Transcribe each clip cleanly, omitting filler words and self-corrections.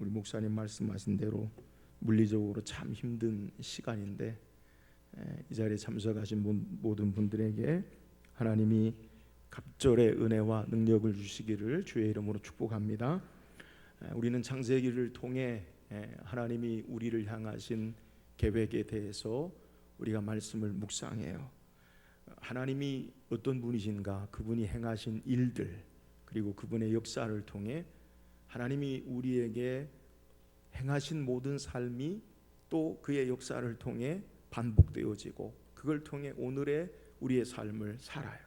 우리 목사님 말씀하신 대로 물리적으로 참 힘든 시간인데 이 자리에 참석하신 모든 분들에게 하나님이 갑절의 은혜와 능력을 주시기를 주의 이름으로 축복합니다. 우리는 창세기를 통해 하나님이 우리를 향하신 계획에 대해서 우리가 말씀을 묵상해요. 하나님이 어떤 분이신가, 그분이 행하신 일들, 그리고 그분의 역사를 통해 하나님이 우리에게 행하신 모든 삶이 또 그의 역사를 통해 반복되어지고 그걸 통해 오늘의 우리의 삶을 살아요.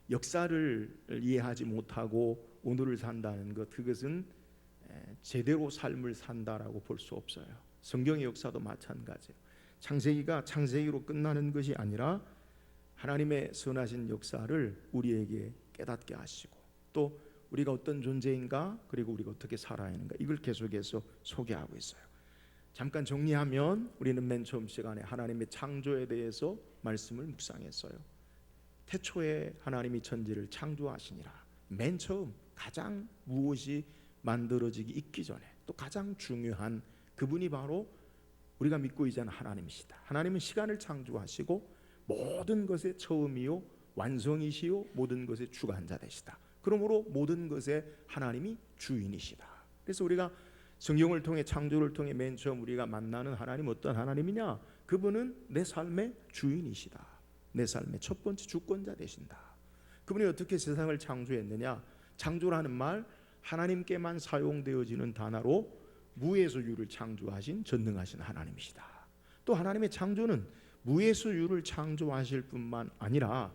역사를 이해하지 못하고 오늘을 산다는 것, 그것은 제대로 삶을 산다라고 볼 수 없어요. 성경의 역사도 마찬가지예요. 창세기가 창세기로 끝나는 것이 아니라 하나님의 선하신 역사를 우리에게 깨닫게 하시고 또 우리가 어떤 존재인가, 그리고 우리가 어떻게 살아야 하는가, 이걸 계속해서 소개하고 있어요. 잠깐 정리하면 우리는 맨 처음 시간에 하나님의 창조에 대해서 말씀을 묵상했어요. 태초에 하나님이 천지를 창조하시니라. 맨 처음 가장 무엇이 만들어지기 있기 전에 또 가장 중요한 그분이 바로 우리가 믿고 있는 하나님이시다. 하나님은 시간을 창조하시고 모든 것의 처음이요 완성이시요 모든 것의 주관자 되시다. 그러므로 모든 것의 하나님이 주인이시다. 그래서 우리가 성경을 통해 창조를 통해 맨 처음 우리가 만나는 하나님, 어떤 하나님이냐? 그분은 내 삶의 주인이시다. 내 삶의 첫 번째 주권자 되신다. 그분이 어떻게 세상을 창조했느냐? 창조라는 말, 하나님께만 사용되어지는 단어로 무에서 유를 창조하신 전능하신 하나님이시다. 또 하나님의 창조는 무에서 유를 창조하실 뿐만 아니라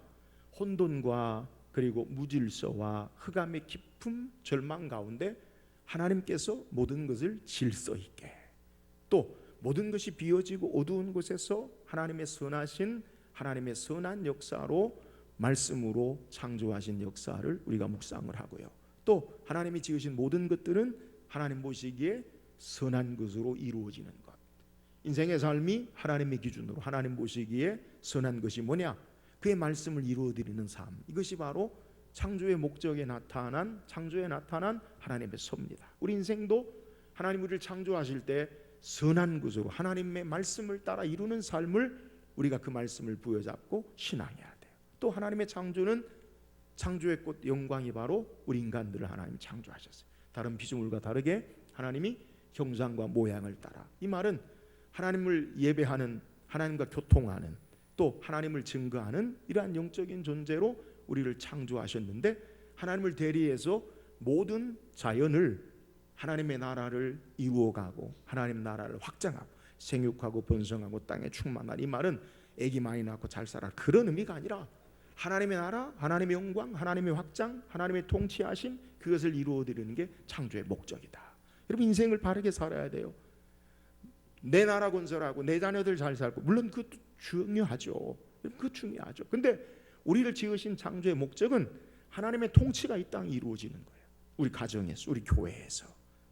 혼돈과 그리고 무질서와 흑암의 깊은 절망 가운데 하나님께서 모든 것을 질서 있게, 또 모든 것이 비어지고 어두운 곳에서 하나님의 선하신 하나님의 선한 역사로 말씀으로 창조하신 역사를 우리가 묵상을 하고요. 또 하나님이 지으신 모든 것들은 하나님 보시기에 선한 것으로 이루어지는 것. 인생의 삶이 하나님의 기준으로 하나님 보시기에 선한 것이 뭐냐? 그의 말씀을 이루어드리는 삶. 이것이 바로 창조의 목적에 나타난, 창조에 나타난 하나님의 섭니다. 우리 인생도 하나님 우리를 창조하실 때 선한 것으로 하나님의 말씀을 따라 이루는 삶을 우리가 그 말씀을 부여잡고 신앙해야 돼요. 또 하나님의 창조는 창조의 꽃 영광이 바로 우리 인간들을 하나님이 창조하셨어요. 다른 피조물과 다르게 하나님이 형상과 모양을 따라. 이 말은 하나님을 예배하는, 하나님과 교통하는, 또 하나님을 증거하는 이러한 영적인 존재로 우리를 창조하셨는데, 하나님을 대리해서 모든 자연을 하나님의 나라를 이루어가고 하나님 나라를 확장하고 생육하고 번성하고 땅에 충만한, 이 말은 애기 많이 낳고 잘 살아 그런 의미가 아니라 하나님의 나라, 하나님의 영광, 하나님의 확장, 하나님의 통치하심, 그것을 이루어드리는 게 창조의 목적이다. 여러분, 인생을 바르게 살아야 돼요. 내 나라 건설하고 내 자녀들 잘 살고, 물론 그것도 중요하죠. 그거 중요하죠. 근데 우리를 지으신 창조의 목적은 하나님의 통치가 이 땅에 이루어지는 거예요. 우리 가정에서, 우리 교회에서,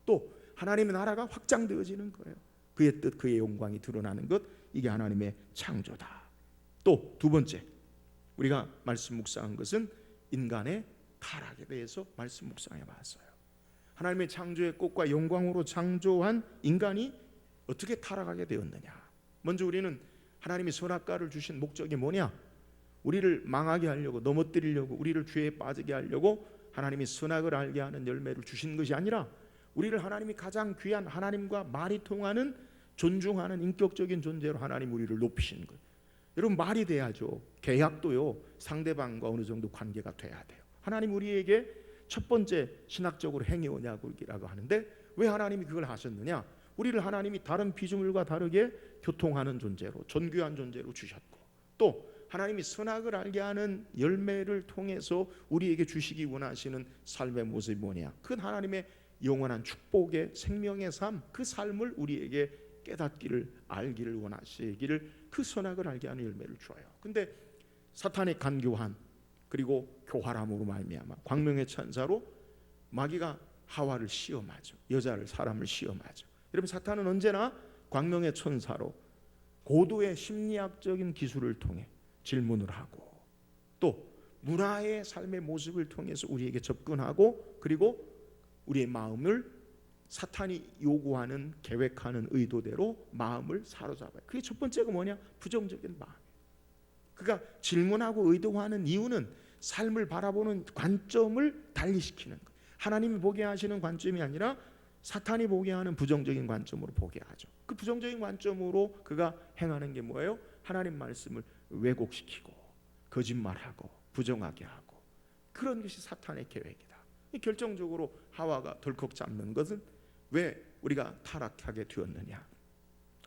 또 하나님의 나라가 확장되어지는 거예요. 그의 뜻, 그의 영광이 드러나는 것, 이게 하나님의 창조다. 또 두 번째, 우리가 말씀 묵상한 것은 인간의 타락에 대해서 말씀 묵상해 봤어요. 하나님의 창조의 꽃과 영광으로 창조한 인간이 어떻게 타락하게 되었느냐? 먼저 우리는 하나님이 선악과를 주신 목적이 뭐냐? 우리를 망하게 하려고, 넘어뜨리려고, 우리를 죄에 빠지게 하려고 하나님이 선악을 알게 하는 열매를 주신 것이 아니라 우리를 하나님이 가장 귀한, 하나님과 말이 통하는, 존중하는 인격적인 존재로 하나님 우리를 높이신 거예요. 여러분, 말이 돼야죠. 계약도요, 상대방과 어느 정도 관계가 돼야 돼요. 하나님 우리에게 첫 번째 신학적으로 행위오냐고 하는데, 왜 하나님이 그걸 하셨느냐? 우리를 하나님이 다른 피조물과 다르게 교통하는 존재로, 존귀한 존재로 주셨고, 또 하나님이 선악을 알게 하는 열매를 통해서 우리에게 주시기 원하시는 삶의 모습이 뭐냐? 그건 하나님의 영원한 축복의 생명의 삶, 그 삶을 우리에게 깨닫기를, 알기를 원하시기를, 그 선악을 알게 하는 열매를 주어요. 근데 사탄의 간교한, 그리고 교활함으로 말미암아 광명의 천사로 마귀가 하와를 시험하죠. 여자를, 사람을 시험하죠. 여러분, 사탄은 언제나 광명의 천사로 고도의 심리학적인 기술을 통해 질문을 하고, 또 문화의 삶의 모습을 통해서 우리에게 접근하고, 그리고 우리의 마음을 사탄이 요구하는 계획하는 의도대로 마음을 사로잡아요. 그게 첫 번째가 뭐냐? 부정적인 마음. 그가 질문하고 의도하는 이유는 삶을 바라보는 관점을 달리시키는 것. 하나님이 보게 하시는 관점이 아니라 사탄이 보게 하는 부정적인 관점으로 보게 하죠. 그 부정적인 관점으로 그가 행하는 게 뭐예요? 하나님 말씀을 왜곡시키고 거짓말하고 부정하게 하고, 그런 것이 사탄의 계획이다. 결정적으로 하와가 덜컥 잡는 것은 왜 우리가 타락하게 되었느냐?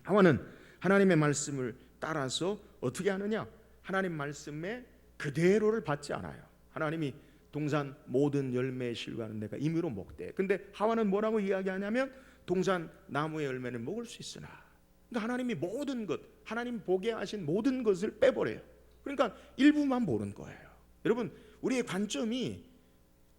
하와는 하나님의 말씀을 따라서 어떻게 하느냐? 하나님 말씀에 그대로를 받지 않아요. 하나님이 동산 모든 열매의 실과는 내가 임의로 먹되, 근데 하와는 뭐라고 이야기하냐면 동산 나무의 열매는 먹을 수 있으나, 그러니까 하나님이 모든 것, 하나님 보게 하신 모든 것을 빼버려요. 그러니까 일부만 보는 거예요. 여러분, 우리의 관점이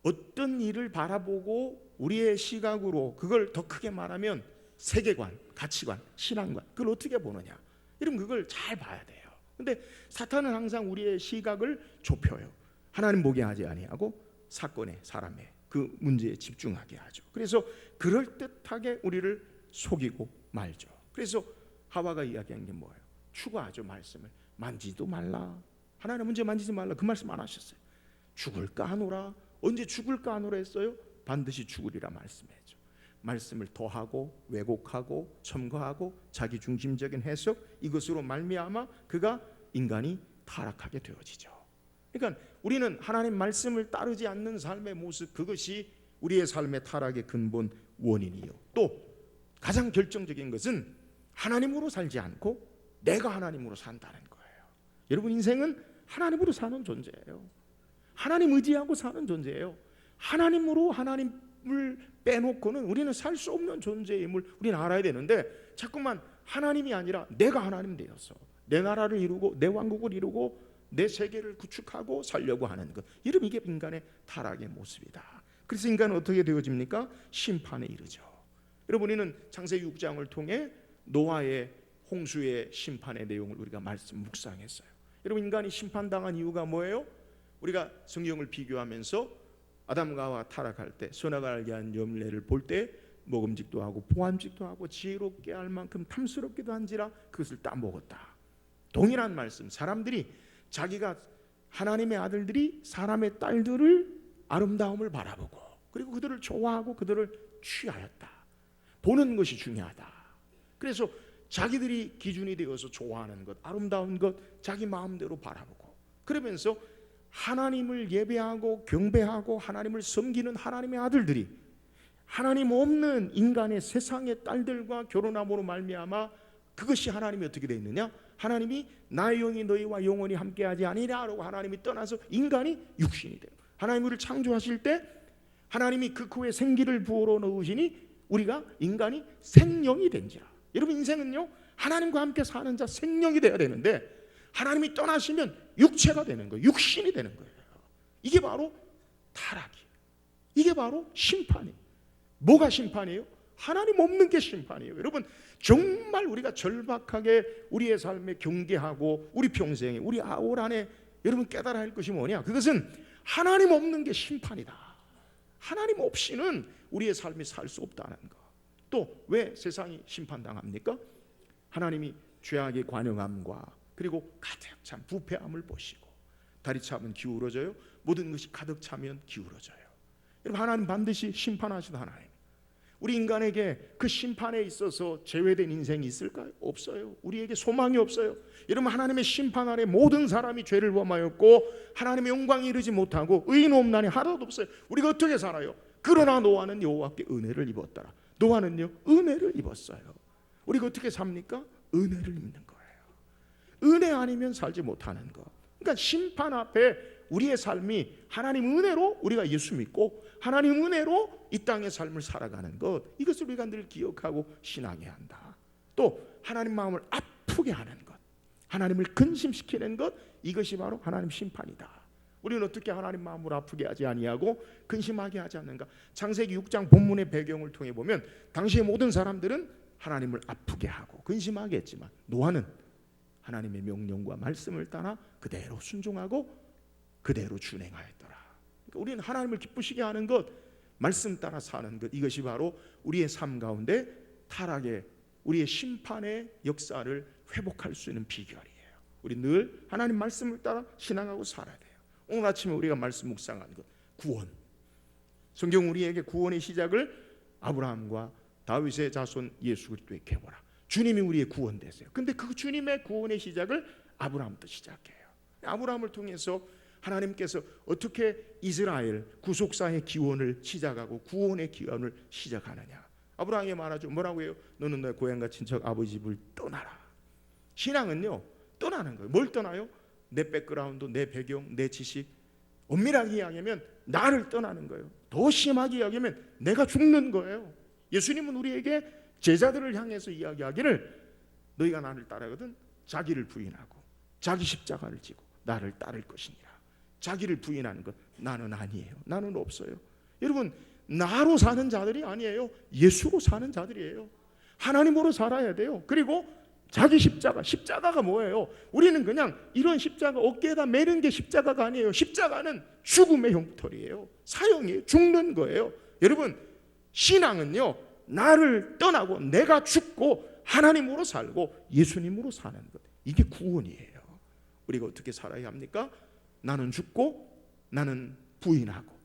어떤 일을 바라보고 우리의 시각으로 그걸 더 크게 말하면 세계관, 가치관, 신앙관, 그걸 어떻게 보느냐, 여러분 그걸 잘 봐야 돼요. 근데 사탄은 항상 우리의 시각을 좁혀요. 하나님 보게 하지 아니하고 사건에, 사람의 그 문제에 집중하게 하죠. 그래서 그럴듯하게 우리를 속이고 말죠. 그래서 하와가 이야기한 게 뭐예요? 추가하죠. 말씀을 만지도 말라. 하나님 문제 만지지 말라, 그 말씀 안 하셨어요. 죽을까 하노라. 언제 죽을까 하노라 했어요? 반드시 죽으리라 말씀했죠. 말씀을 더하고 왜곡하고 첨가하고 자기 중심적인 해석, 이것으로 말미암아 그가 인간이 타락하게 되어지죠. 그러니까 우리는 하나님 말씀을 따르지 않는 삶의 모습, 그것이 우리의 삶의 타락의 근본 원인이요. 또 가장 결정적인 것은 하나님으로 살지 않고 내가 하나님으로 산다는 거예요. 여러분, 인생은 하나님으로 사는 존재예요. 하나님 의지하고 사는 존재예요. 하나님으로, 하나님을 빼놓고는 우리는 살 수 없는 존재임을 우리는 알아야 되는데, 자꾸만 하나님이 아니라 내가 하나님 되어서 내 나라를 이루고 내 왕국을 이루고 내 세계를 구축하고 살려고 하는 것, 이름 이게 인간의 타락의 모습이다. 그래서 인간은 어떻게 되어집니까? 심판에 이르죠. 여러분, 우리는 창세기 6장을 통해 노아의 홍수의 심판의 내용을 우리가 말씀 묵상했어요. 여러분, 인간이 심판당한 이유가 뭐예요? 우리가 성경을 비교하면서 아담과 하와 타락할 때 선악을 알게 한 열매를 볼 때 먹음직도 하고 보암직도 하고 지혜롭게 할 만큼 탐스럽기도 한지라 그것을 따먹었다. 동일한 말씀, 사람들이 자기가, 하나님의 아들들이 사람의 딸들을 아름다움을 바라보고 그리고 그들을 좋아하고 그들을 취하였다. 보는 것이 중요하다. 그래서 자기들이 기준이 되어서 좋아하는 것, 아름다운 것, 자기 마음대로 바라보고, 그러면서 하나님을 예배하고 경배하고 하나님을 섬기는 하나님의 아들들이 하나님 없는 인간의 세상의 딸들과 결혼함으로 말미암아 그것이 하나님이 어떻게 되어 있느냐? 하나님이 나의 영이 너희와 영원히 함께하지 아니냐라고 하나님이 떠나서 인간이 육신이 돼요. 하나님이 우리를 창조하실 때 하나님이 그 코에 생기를 부어 넣으시니 우리가 인간이 생명이 된지라. 여러분, 인생은요 하나님과 함께 사는 자 생명이 되어야 되는데 하나님이 떠나시면 육체가 되는 거예요. 육신이 되는 거예요. 이게 바로 타락이에요. 이게 바로 심판이에요. 뭐가 심판이에요? 하나님 없는 게 심판이에요. 여러분, 정말 우리가 절박하게 우리의 삶에 경계하고 우리 평생에 우리 올 한해 여러분 깨달아야 할 것이 뭐냐? 그것은 하나님 없는 게 심판이다. 하나님 없이는 우리의 삶이 살 수 없다는 거. 또 왜 세상이 심판당합니까? 하나님이 죄악의 관영함과 그리고 가득 찬 부패함을 보시고, 다리 차면 기울어져요. 모든 것이 가득 차면 기울어져요. 여러분, 하나님 반드시 심판하시는 하나님. 우리 인간에게 그 심판에 있어서 제외된 인생이 있을까요? 없어요. 우리에게 소망이 없어요. 여러분, 하나님의 심판 아래 모든 사람이 죄를 범하였고 하나님의 영광에 이르지 못하고 의인 없나니 하나도 없어요. 우리가 어떻게 살아요? 그러나 노아는 여호와께 은혜를 입었더라. 노아는요 은혜를 입었어요. 우리가 어떻게 삽니까? 은혜를 입는 거예요. 은혜 아니면 살지 못하는 거. 그러니까 심판 앞에 우리의 삶이 하나님 은혜로 우리가 예수 믿고 하나님 은혜로 이 땅의 삶을 살아가는 것, 이것을 우리가 늘 기억하고 신앙해야 한다. 또 하나님 마음을 아프게 하는 것, 하나님을 근심시키는 것, 이것이 바로 하나님 심판이다. 우리는 어떻게 하나님 마음을 아프게 하지 아니하고 근심하게 하지 않는가? 창세기 6장 본문의 배경을 통해 보면 당시의 모든 사람들은 하나님을 아프게 하고 근심하게 했지만 노아는 하나님의 명령과 말씀을 따라 그대로 순종하고 그대로 준행하였더라. 그러니까 우리는 하나님을 기쁘시게 하는 것, 말씀 따라 사는 것, 이것이 바로 우리의 삶 가운데 타락의, 우리의 심판의 역사를 회복할 수 있는 비결이에요. 우리 늘 하나님 말씀을 따라 신앙하고 살아야 돼요. 오늘 아침에 우리가 말씀 묵상한 것, 구원. 성경 우리에게 구원의 시작을 아브라함과 다윗의 자손 예수 그리스도에 해보라. 주님이 우리의 구원 되세요. 근데 그 주님의 구원의 시작을 아브라함부터 시작해요. 아브라함을 통해서 하나님께서 어떻게 이스라엘 구속사의 기원을 시작하고 구원의 기원을 시작하느냐. 아브라함이 말하죠. 뭐라고 해요? 너는 너의 고향과 친척 아버지 집을 떠나라. 신앙은요, 떠나는 거예요. 뭘 떠나요? 내 백그라운드, 내 배경, 내 지식. 엄밀하게 이야기하면 나를 떠나는 거예요. 더 심하게 이야기하면 내가 죽는 거예요. 예수님은 우리에게 제자들을 향해서 이야기하기를 너희가 나를 따르거든 자기를 부인하고 자기 십자가를 지고 나를 따를 것이니라. 자기를 부인하는 것 나는 아니에요. 나는 없어요. 여러분, 나로 사는 자들이 아니에요. 예수로 사는 자들이에요. 하나님으로 살아야 돼요. 그리고 자기 십자가, 십자가가 뭐예요? 우리는 그냥 이런 십자가 어깨에다 매는 게 십자가가 아니에요. 십자가는 죽음의 형벌이에요. 사형이에요. 죽는 거예요. 여러분, 신앙은요, 나를 떠나고 내가 죽고 하나님으로 살고 예수님으로 사는 것, 이게 구원이에요. 우리가 어떻게 살아야 합니까? 나는 죽고 나는 부인하고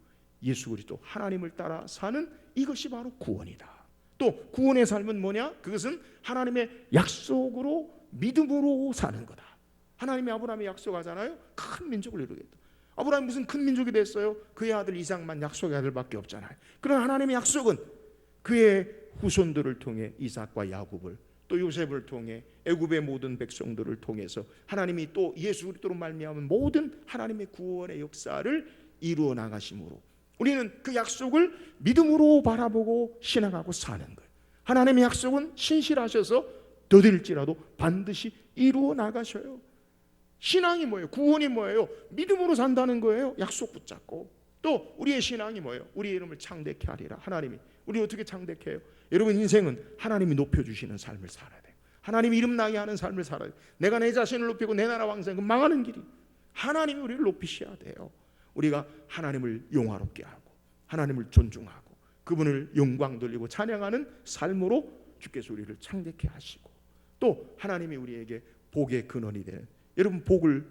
예수 그리스도 하나님을 따라 사는, 이것이 바로 구원이다. 또 구원의 삶은 뭐냐? 그것은 하나님의 약속으로 믿음으로 사는 거다. 하나님이 아브라함에 약속하잖아요. 큰 민족을 이루겠다. 아브라함이 무슨 큰 민족이 됐어요? 그의 아들 이삭만 약속의 아들밖에 없잖아요. 그러나 하나님의 약속은 그의 후손들을 통해 이삭과 야곱을, 또 요셉을 통해 애굽의 모든 백성들을 통해서 하나님이 또 예수 그리스도로 말미암은 모든 하나님의 구원의 역사를 이루어 나가심으로 우리는 그 약속을 믿음으로 바라보고 신앙하고 사는 거예요. 하나님의 약속은 신실하셔서 더딜지라도 반드시 이루어 나가셔요. 신앙이 뭐예요? 구원이 뭐예요? 믿음으로 산다는 거예요. 약속 붙잡고. 또 우리의 신앙이 뭐예요? 우리의 이름을 창대케 하리라. 하나님이 우리 어떻게 창대케 해요? 여러분, 인생은 하나님이 높여주시는 삶을 살아야 돼요. 하나님이 이름 나게 하는 삶을 살아야 돼요. 내가 내 자신을 높이고 내 나라 왕성은 망하는 길이, 하나님이 우리를 높이셔야 돼요. 우리가 하나님을 영화롭게 하고 하나님을 존중하고 그분을 영광 돌리고 찬양하는 삶으로 주께서 우리를 창대케 하시고, 또 하나님이 우리에게 복의 근원이 되는, 여러분, 복을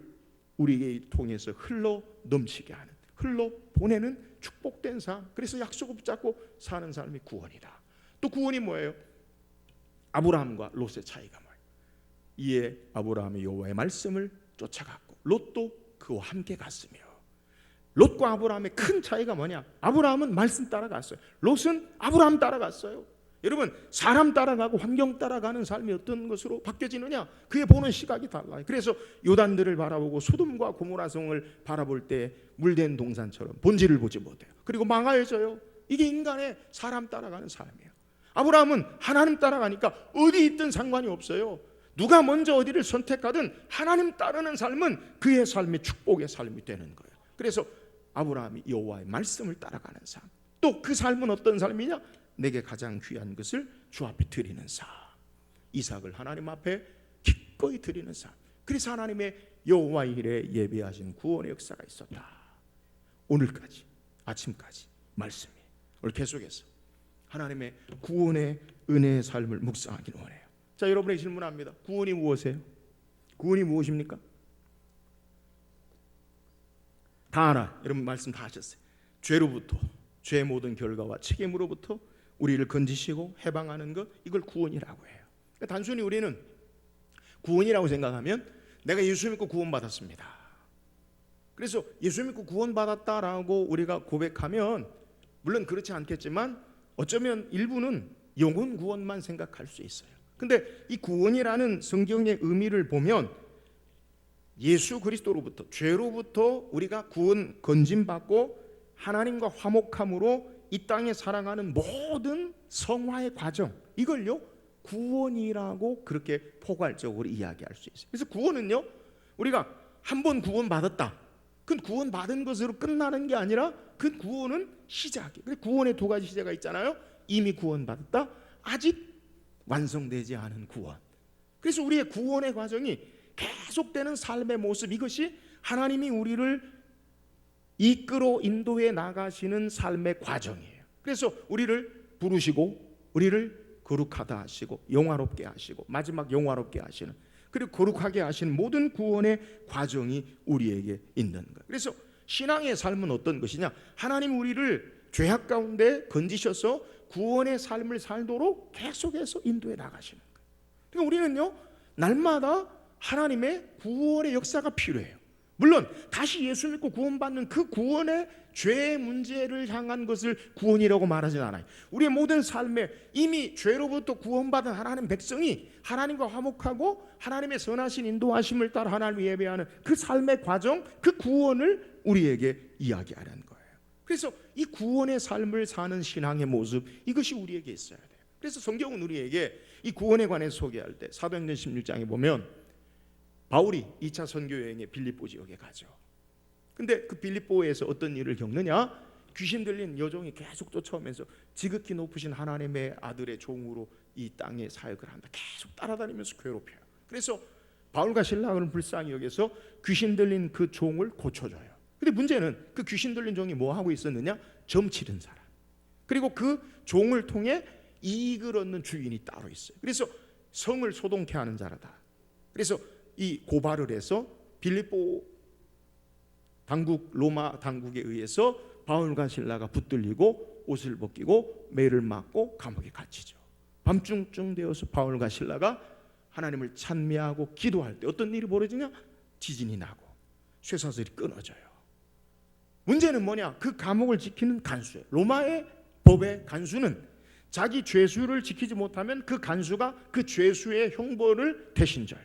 우리에게 통해서 흘러 넘치게 하는, 흘러 보내는 축복된 삶, 그래서 약속을 붙잡고 사는 삶이 구원이다. 또 구원이 뭐예요? 아브라함과 롯의 차이가 뭐예요? 이에 아브라함이 여호와의 말씀을 쫓아갔고 롯도 그와 함께 갔으며. 롯과 아브라함의 큰 차이가 뭐냐? 아브라함은 말씀 따라갔어요. 롯은 아브라함 따라갔어요. 여러분, 사람 따라가고 환경 따라가는 삶이 어떤 것으로 바뀌어지느냐? 그의 보는 시각이 달라요. 그래서 요단들을 바라보고 소돔과 고모라 성을 바라볼 때 물된 동산처럼 본질을 보지 못해요. 그리고 망하여져요. 이게 인간의 사람 따라가는 삶이에요. 아브라함은 하나님 따라가니까 어디 있든 상관이 없어요. 누가 먼저 어디를 선택하든 하나님 따르는 삶은 그의 삶의 축복의 삶이 되는 거예요. 그래서 아브라함이 여호와의 말씀을 따라가는 삶, 또 그 삶은 어떤 삶이냐? 내게 가장 귀한 것을 주 앞에 드리는 삶, 이삭을 하나님 앞에 기꺼이 드리는 삶. 그래서 하나님의 여호와 일에 예배하신 구원의 역사가 있었다. 오늘까지, 아침까지 말씀이, 오늘 계속해서 하나님의 구원의 은혜의 삶을 묵상하기를 원해요. 자, 여러분에게 질문합니다. 구원이 무엇이에요? 구원이 무엇입니까? 다 알아. 여러분 말씀 다 하셨어요. 죄로부터, 죄의 모든 결과와 책임으로부터 우리를 건지시고 해방하는 것, 이걸 구원이라고 해요. 그러니까 단순히 우리는 구원이라고 생각하면 내가 예수 믿고 구원받았습니다. 그래서 예수 믿고 구원받았다라고 우리가 고백하면 물론 그렇지 않겠지만 어쩌면 일부는 영혼 구원만 생각할 수 있어요. 근데 이 구원이라는 성경의 의미를 보면 예수 그리스도로부터, 죄로부터 우리가 구원, 건짐받고 하나님과 화목함으로 이 땅에 살아가는 모든 성화의 과정, 이걸요 구원이라고 그렇게 포괄적으로 이야기할 수 있어요. 그래서 구원은요, 우리가 한 번 구원받았다, 그 구원받은 것으로 끝나는 게 아니라 그 구원은 시작이에요. 구원의 두 가지 시제가 있잖아요. 이미 구원받았다, 아직 완성되지 않은 구원. 그래서 우리의 구원의 과정이 계속되는 삶의 모습, 이것이 하나님이 우리를 이끌어 인도해 나가시는 삶의 과정이에요. 그래서 우리를 부르시고 우리를 거룩하다 하시고 영화롭게 하시고 마지막 영화롭게 하시는, 그리고 거룩하게 하시는 모든 구원의 과정이 우리에게 있는 거예요. 그래서 신앙의 삶은 어떤 것이냐? 하나님 우리를 죄악 가운데 건지셔서 구원의 삶을 살도록 계속해서 인도해 나가시는 거예요. 그러니까 우리는요, 날마다 하나님의 구원의 역사가 필요해요. 물론 다시 예수 믿고 구원받는 그 구원의 죄의 문제를 향한 것을 구원이라고 말하진 않아요. 우리의 모든 삶에 이미 죄로부터 구원받은 하나님 백성이 하나님과 화목하고 하나님의 선하신 인도하심을 따라 하나님을 예배하는 그 삶의 과정, 그 구원을 우리에게 이야기하는 거예요. 그래서 이 구원의 삶을 사는 신앙의 모습, 이것이 우리에게 있어야 돼요. 그래서 성경은 우리에게 이 구원에 관해서 소개할 때 사도행전 16장에 보면 바울이 2차 선교 여행에 빌립보 지역에 가죠. 근데 그 빌립보에서 어떤 일을 겪느냐? 귀신 들린 여종이 계속 쫓아오면서 지극히 높으신 하나님의 아들의 종으로 이 땅에 사역을 한다. 계속 따라다니면서 괴롭혀요. 그래서 바울과 실라를 불쌍히 여겨서 귀신 들린 그 종을 고쳐줘요. 근데 문제는 그 귀신 들린 종이 뭐 하고 있었느냐? 점치는 사람. 그리고 그 종을 통해 이익을 얻는 주인이 따로 있어요. 그래서 성을 소동케 하는 자라다. 그래서 이 고발을 해서 빌립보 당국, 로마 당국에 의해서 바울과 실라가 붙들리고 옷을 벗기고 매를 맞고 감옥에 갇히죠. 밤중쯤 되어서 바울과 실라가 하나님을 찬미하고 기도할 때 어떤 일이 벌어지냐? 지진이 나고 쇠사슬이 끊어져요. 문제는 뭐냐? 그 감옥을 지키는 간수예요. 로마의 법의 간수는 자기 죄수를 지키지 못하면 그 간수가 그 죄수의 형벌을 대신 져요.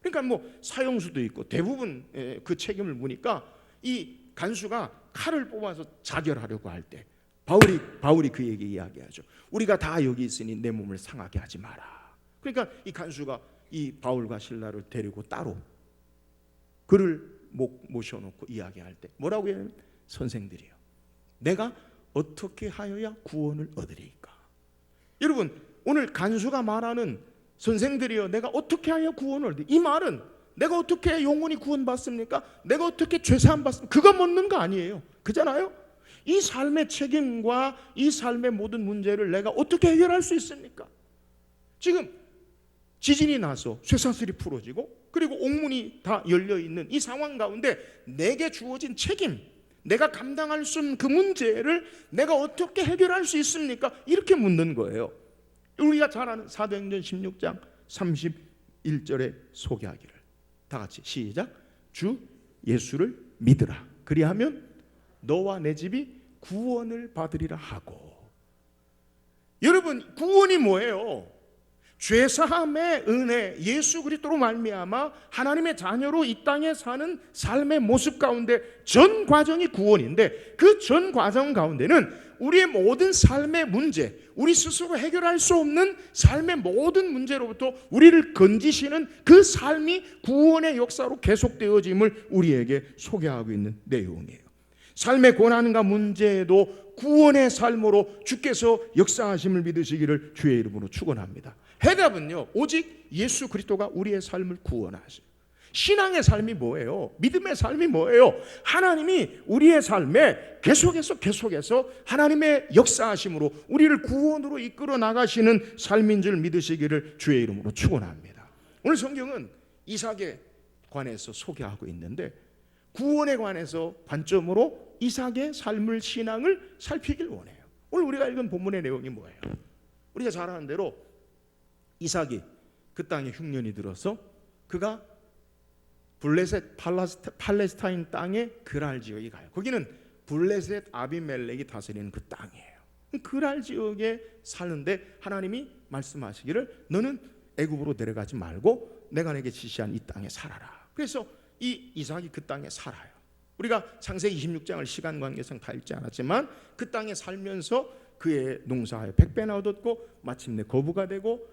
그러니까 뭐 사형수도 있고 대부분 그 책임을 무니까 이 간수가 칼을 뽑아서 자결하려고 할 때 바울이 그에게 이야기하죠. 우리가 다 여기 있으니 내 몸을 상하게 하지 마라. 그러니까 이 간수가 이 바울과 실라를 데리고 따로 그를 모셔놓고 이야기할 때 뭐라고 해요? 선생들이요, 내가 어떻게 하여야 구원을 얻으리까? 여러분, 오늘 간수가 말하는 선생들이요, 내가 어떻게 하여 구원을 얻으리? 이 말은 내가 어떻게 영원히 구원받습니까? 내가 어떻게 죄사함 받습니까? 그거 묻는 거 아니에요. 그잖아요. 이 삶의 책임과 이 삶의 모든 문제를 내가 어떻게 해결할 수 있습니까? 지금 지진이 나서 쇠사슬이 풀어지고 그리고 옥문이 다 열려있는 이 상황 가운데 내게 주어진 책임, 내가 감당할 수 없는 그 문제를 내가 어떻게 해결할 수 있습니까? 이렇게 묻는 거예요. 우리가 잘 아는 사도행전 16장 31절에 소개하기를 다 같이 시작. 주 예수를 믿으라. 그리하면 너와 내 집이 구원을 받으리라 하고. 여러분, 구원이 뭐예요? 죄사함의 은혜, 예수 그리스도로 말미암아 하나님의 자녀로 이 땅에 사는 삶의 모습 가운데 전 과정이 구원인데, 그 전 과정 가운데는 우리의 모든 삶의 문제, 우리 스스로 해결할 수 없는 삶의 모든 문제로부터 우리를 건지시는 그 삶이 구원의 역사로 계속되어짐을 우리에게 소개하고 있는 내용이에요. 삶의 고난과 문제에도 구원의 삶으로 주께서 역사하심을 믿으시기를 주의 이름으로 축원합니다. 해답은요, 오직 예수 그리스도가 우리의 삶을 구원하세요. 신앙의 삶이 뭐예요? 믿음의 삶이 뭐예요? 하나님이 우리의 삶에 계속해서 하나님의 역사하심으로 우리를 구원으로 이끌어 나가시는 삶인 줄 믿으시기를 주의 이름으로 축원합니다. 오늘 성경은 이삭에 관해서 소개하고 있는데, 구원에 관해서 관점으로 이삭의 삶을, 신앙을 살피길 원해요. 오늘 우리가 읽은 본문의 내용이 뭐예요? 우리가 잘 아는 대로 이삭이 그 땅에 흉년이 들어서 그가 블레셋 팔레스타인 땅에 그랄 지역에 가요. 거기는 블레셋 아비멜렉이 다스리는 그 땅이에요. 그랄 지역에 사는데 하나님이 말씀하시기를 너는 애굽으로 내려가지 말고 내가 내게 지시한 이 땅에 살아라. 그래서 이 이삭이 그 땅에 살아요. 우리가 창세기 26장을 시간 관계상 다 읽지 않았지만 그 땅에 살면서 그의 농사에 100배나 얻었고 마침내 거부가 되고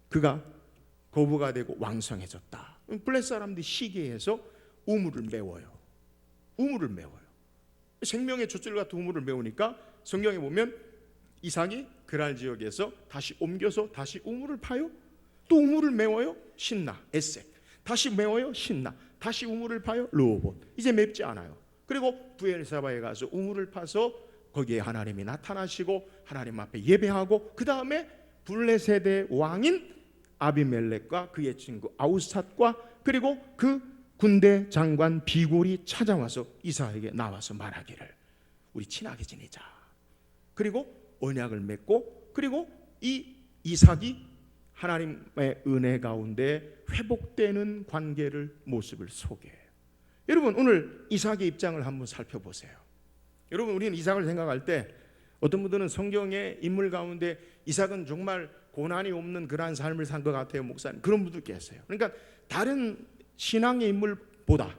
그가 거부가 되고 왕성해졌다. 블레셋 사람들이 시기해서 우물을 메워요. 우물을 메워요. 생명의 젖줄 같은 우물을 메우니까 성경에 보면 이삭이 그랄 지역에서 다시 옮겨서 다시 우물을 파요. 또 우물을 메워요. 신나, 에색. 다시 메워요. 신나. 다시 우물을 파요. 르호봇. 이제 맵지 않아요. 그리고 부엘사바에 가서 우물을 파서 거기에 하나님이 나타나시고 하나님 앞에 예배하고, 그 다음에 블레셋의 왕인 아비멜렉과 그의 친구 아우삿과 그리고 그 군대 장관 비골이 찾아와서 이삭에게 나와서 말하기를 우리 친하게 지내자. 그리고 언약을 맺고, 그리고 이 이삭이 하나님의 은혜 가운데 회복되는 관계를 모습을 소개해요. 여러분, 오늘 이삭의 입장을 한번 살펴보세요. 여러분, 우리는 이삭을 생각할 때 어떤 분들은 성경의 인물 가운데 이삭은 정말 고난이 없는 그러한 삶을 산 것 같아요, 목사님. 그런 분들 계세요. 그러니까 다른 신앙의 인물보다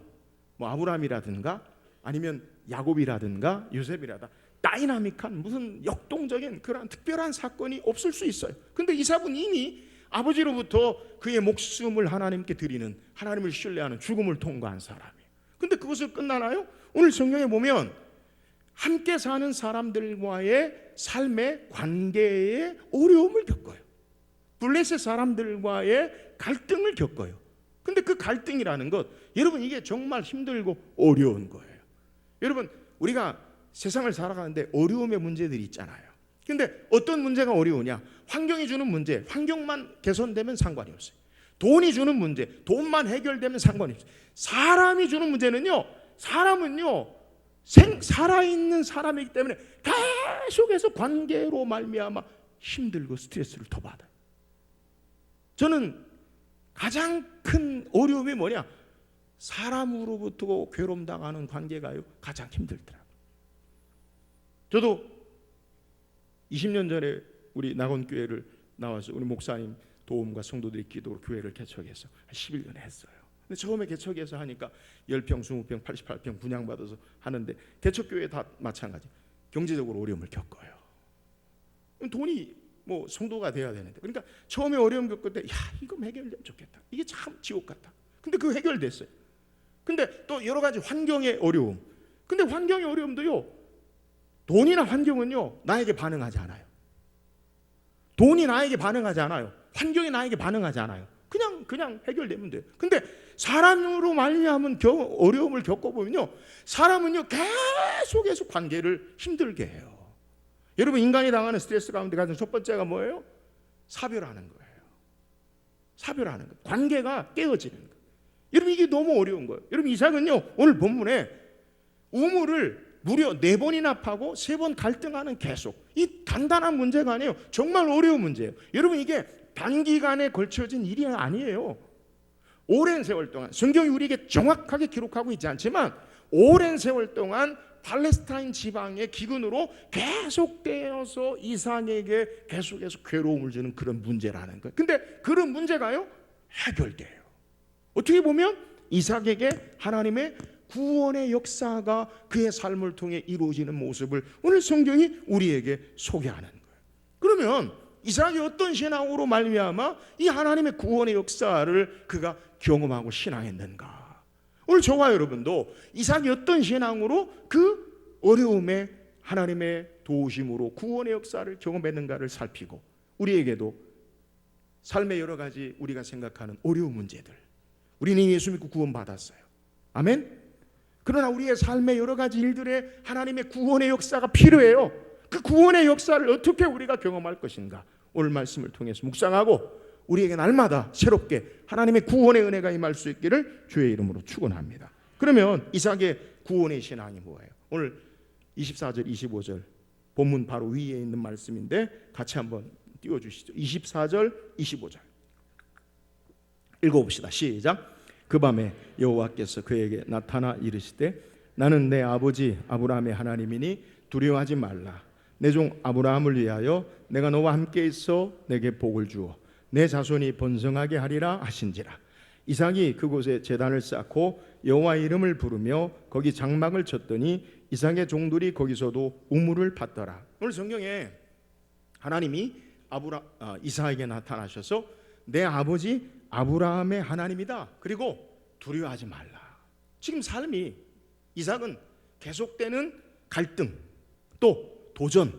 뭐 아브라함이라든가 아니면 야곱이라든가 요셉이라든가 다이나믹한 무슨 역동적인 그런 특별한 사건이 없을 수 있어요. 근데 이삭은 이미 아버지로부터 그의 목숨을 하나님께 드리는, 하나님을 신뢰하는 죽음을 통과한 사람이에요. 근데 그것을 끝나나요? 오늘 성경에 보면 함께 사는 사람들과의 삶의 관계에 어려움을 겪어요. 블레셋 사람들과의 갈등을 겪어요. 근데 그 갈등이라는 것, 여러분, 이게 정말 힘들고 어려운 거예요. 여러분, 우리가 세상을 살아가는데 어려움의 문제들이 있잖아요. 근데 어떤 문제가 어려우냐? 환경이 주는 문제, 환경만 개선되면 상관이 없어요. 돈이 주는 문제, 돈만 해결되면 상관이 없어요. 사람이 주는 문제는요, 사람은요 살아있는 사람이기 때문에 계속해서 관계로 말미암아 힘들고 스트레스를 더 받아요. 저는 가장 큰 어려움이 뭐냐? 사람으로부터 괴로움 당하는 관계가요 가장 힘들더라고요. 저도 20년 전에 우리 낙원교회를 나와서 우리 목사님 도움과 성도들이 기도로 교회를 개척해서 한 11년 했어요. 근데 처음에 개척해서 하니까 10평, 20평, 88평 분양받아서 하는데 개척교회 다 마찬가지. 경제적으로 어려움을 겪어요. 돈이 뭐 성도가 돼야 되는데, 그러니까 처음에 어려움 겪을 때 이거 해결되면 좋겠다. 이게 참 지옥 같다. 근데 그거 해결됐어요. 근데 또 여러 가지 환경의 어려움. 근데 환경의 어려움도요, 돈이나 환경은요 나에게 반응하지 않아요. 돈이 나에게 반응하지 않아요. 환경이 나에게 반응하지 않아요. 그냥 해결되면 돼요. 근데 사람으로 말미암은 어려움을 겪어보면요, 사람은요 계속해서 관계를 힘들게 해요. 여러분, 인간이 당하는 스트레스 가운데 가장 첫 번째가 뭐예요? 사별하는 거예요. 사별하는 거예요. 관계가 깨어지는 거예요. 여러분, 이게 너무 어려운 거예요. 여러분, 이삭은요 오늘 본문에 우물을 무려 4번이나 파고 3번 갈등하는, 계속 이 간단한 문제가 아니에요. 정말 어려운 문제예요. 여러분, 이게 단기간에 걸쳐진 일이 아니에요. 오랜 세월 동안, 성경이 우리에게 정확하게 기록하고 있지 않지만 오랜 세월 동안 팔레스타인 지방의 기근으로 계속되어서 이삭에게 계속해서 괴로움을 주는 그런 문제라는 거예요. 근데 그런 문제가요 해결돼요. 어떻게 보면 이삭에게 하나님의 구원의 역사가 그의 삶을 통해 이루어지는 모습을 오늘 성경이 우리에게 소개하는 거예요. 그러면 이삭이 어떤 신앙으로 말미암아 이 하나님의 구원의 역사를 그가 경험하고 신앙했는가? 오늘 저와 여러분도 이삭이 어떤 신앙으로 그 어려움에 하나님의 도우심으로 구원의 역사를 경험했는가를 살피고, 우리에게도 삶의 여러 가지 우리가 생각하는 어려운 문제들, 우리는 예수 믿고 구원받았어요. 아멘? 그러나 우리의 삶의 여러 가지 일들에 하나님의 구원의 역사가 필요해요. 그 구원의 역사를 어떻게 우리가 경험할 것인가? 오늘 말씀을 통해서 묵상하고 우리에게 날마다 새롭게 하나님의 구원의 은혜가 임할 수 있기를 주의 이름으로 축원합니다. 그러면 이삭의 구원의 신앙이 뭐예요? 오늘 24절 25절 본문 바로 위에 있는 말씀인데 같이 한번 띄워주시죠. 24절 25절 읽어봅시다. 시작. 그 밤에 여호와께서 그에게 나타나 이르시되 나는 내 아버지 아브라함의 하나님이니 두려워하지 말라. 내 종 아브라함을 위하여 내가 너와 함께 있어 내게 복을 주어 내 자손이 번성하게 하리라 하신지라. 이삭이 그곳에 제단을 쌓고 여호와의 이름을 부르며 거기 장막을 쳤더니 이삭의 종들이 거기서도 우물을 팠더라. 오늘 성경에 하나님이 이삭에게 나타나셔서 내 아버지 아브라함의 하나님이다. 그리고 두려워하지 말라. 지금 삶이 이삭은 계속되는 갈등, 또 도전,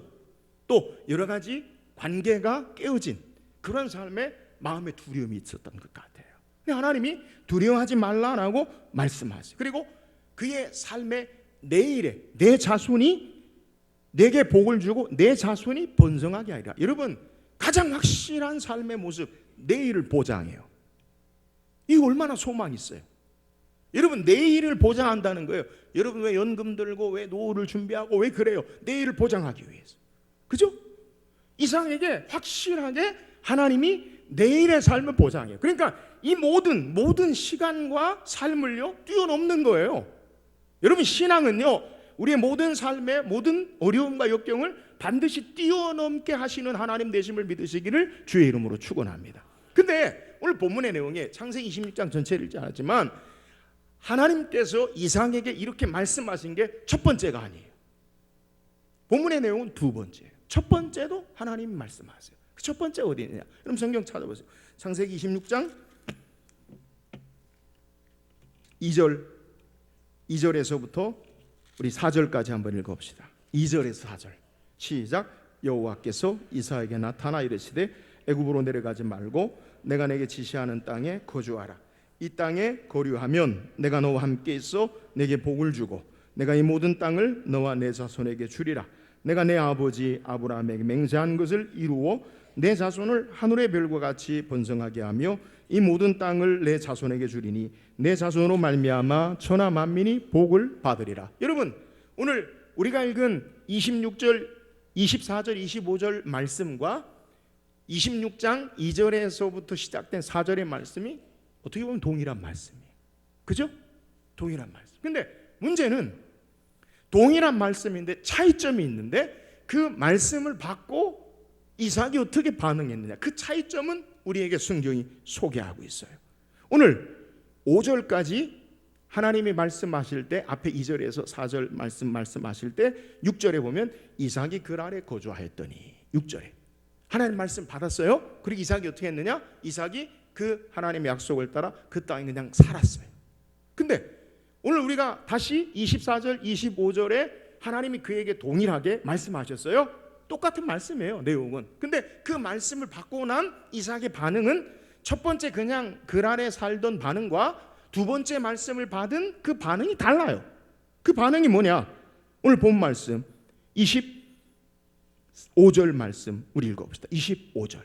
또 여러 가지 관계가 깨어진 그런 삶에 마음의 두려움이 있었던 것 같아요. 근데 하나님이 두려워하지 말라라고 말씀하세요. 그리고 그의 삶의 내일에 내 자손이 내게 복을 주고 내 자손이 번성하게 하리라. 여러분, 가장 확실한 삶의 모습, 내일을 보장해요. 이거 얼마나 소망이 있어요. 여러분, 내일을 보장한다는 거예요. 여러분, 왜 연금 들고 왜 노후를 준비하고 왜 그래요? 내일을 보장하기 위해서. 그죠? 이삭에게 확실하게 하나님이 내일의 삶을 보장해요. 그러니까 이 모든 시간과 삶을요 뛰어넘는 거예요. 여러분, 신앙은요 우리의 모든 삶의 모든 어려움과 역경을 반드시 뛰어넘게 하시는 하나님 되심을 믿으시기를 주의 이름으로 축원합니다. 근데 오늘 본문의 내용에 창세기 26장 전체를 읽지 않았지만 하나님께서 이삭에게 이렇게 말씀하신 게 첫 번째가 아니에요. 본문의 내용은 두 번째예요. 첫 번째도 하나님이 말씀하세요. 그 첫 번째 어디 있느냐? 그럼 성경 찾아보세요. 창세기 26장 2절에서부터 우리 4절까지 한번 읽어봅시다. 2절에서 4절 시작. 여호와께서 이삭에게 나타나 이르시되 애굽으로 내려가지 말고 내가 내게 지시하는 땅에 거주하라. 이 땅에 거류하면 내가 너와 함께 있어 내게 복을 주고 내가 이 모든 땅을 너와 내 자손에게 주리라. 내가 내 아버지 아브라함에게 맹세한 것을 이루어 내 자손을 하늘의 별과 같이 번성하게 하며 이 모든 땅을 내 자손에게 주리니 내 자손으로 말미암아 천하 만민이 복을 받으리라. 여러분, 오늘 우리가 읽은 26절, 24절, 25절 말씀과 26장 2절에서부터 시작된 4절의 말씀이 어떻게 보면 동일한 말씀이에요. 그죠? 동일한 말씀. 근데 문제는 동일한 말씀인데 차이점이 있는데 그 말씀을 받고 이삭이 어떻게 반응했느냐, 그 차이점은 우리에게 성경이 소개하고 있어요. 오늘 5절까지 하나님이 말씀하실 때 앞에 2절에서 4절 말씀하실 때 6절에 보면 이삭이 그 아래 거주하였더니 6절에 하나님 말씀 받았어요. 그리고 이삭이 어떻게 했느냐? 이삭이 그 하나님의 약속을 따라 그 땅에 그냥 살았어요. 근데 오늘 우리가 다시 24절 25절에 하나님이 그에게 동일하게 말씀하셨어요. 똑같은 말씀이에요, 내용은. 근데 그 말씀을 받고 난 이삭의 반응은 첫 번째 그냥 그 아래 살던 반응과 두 번째 말씀을 받은 그 반응이 달라요. 그 반응이 뭐냐? 오늘 본 말씀 25절 말씀 우리 읽어봅시다. 25절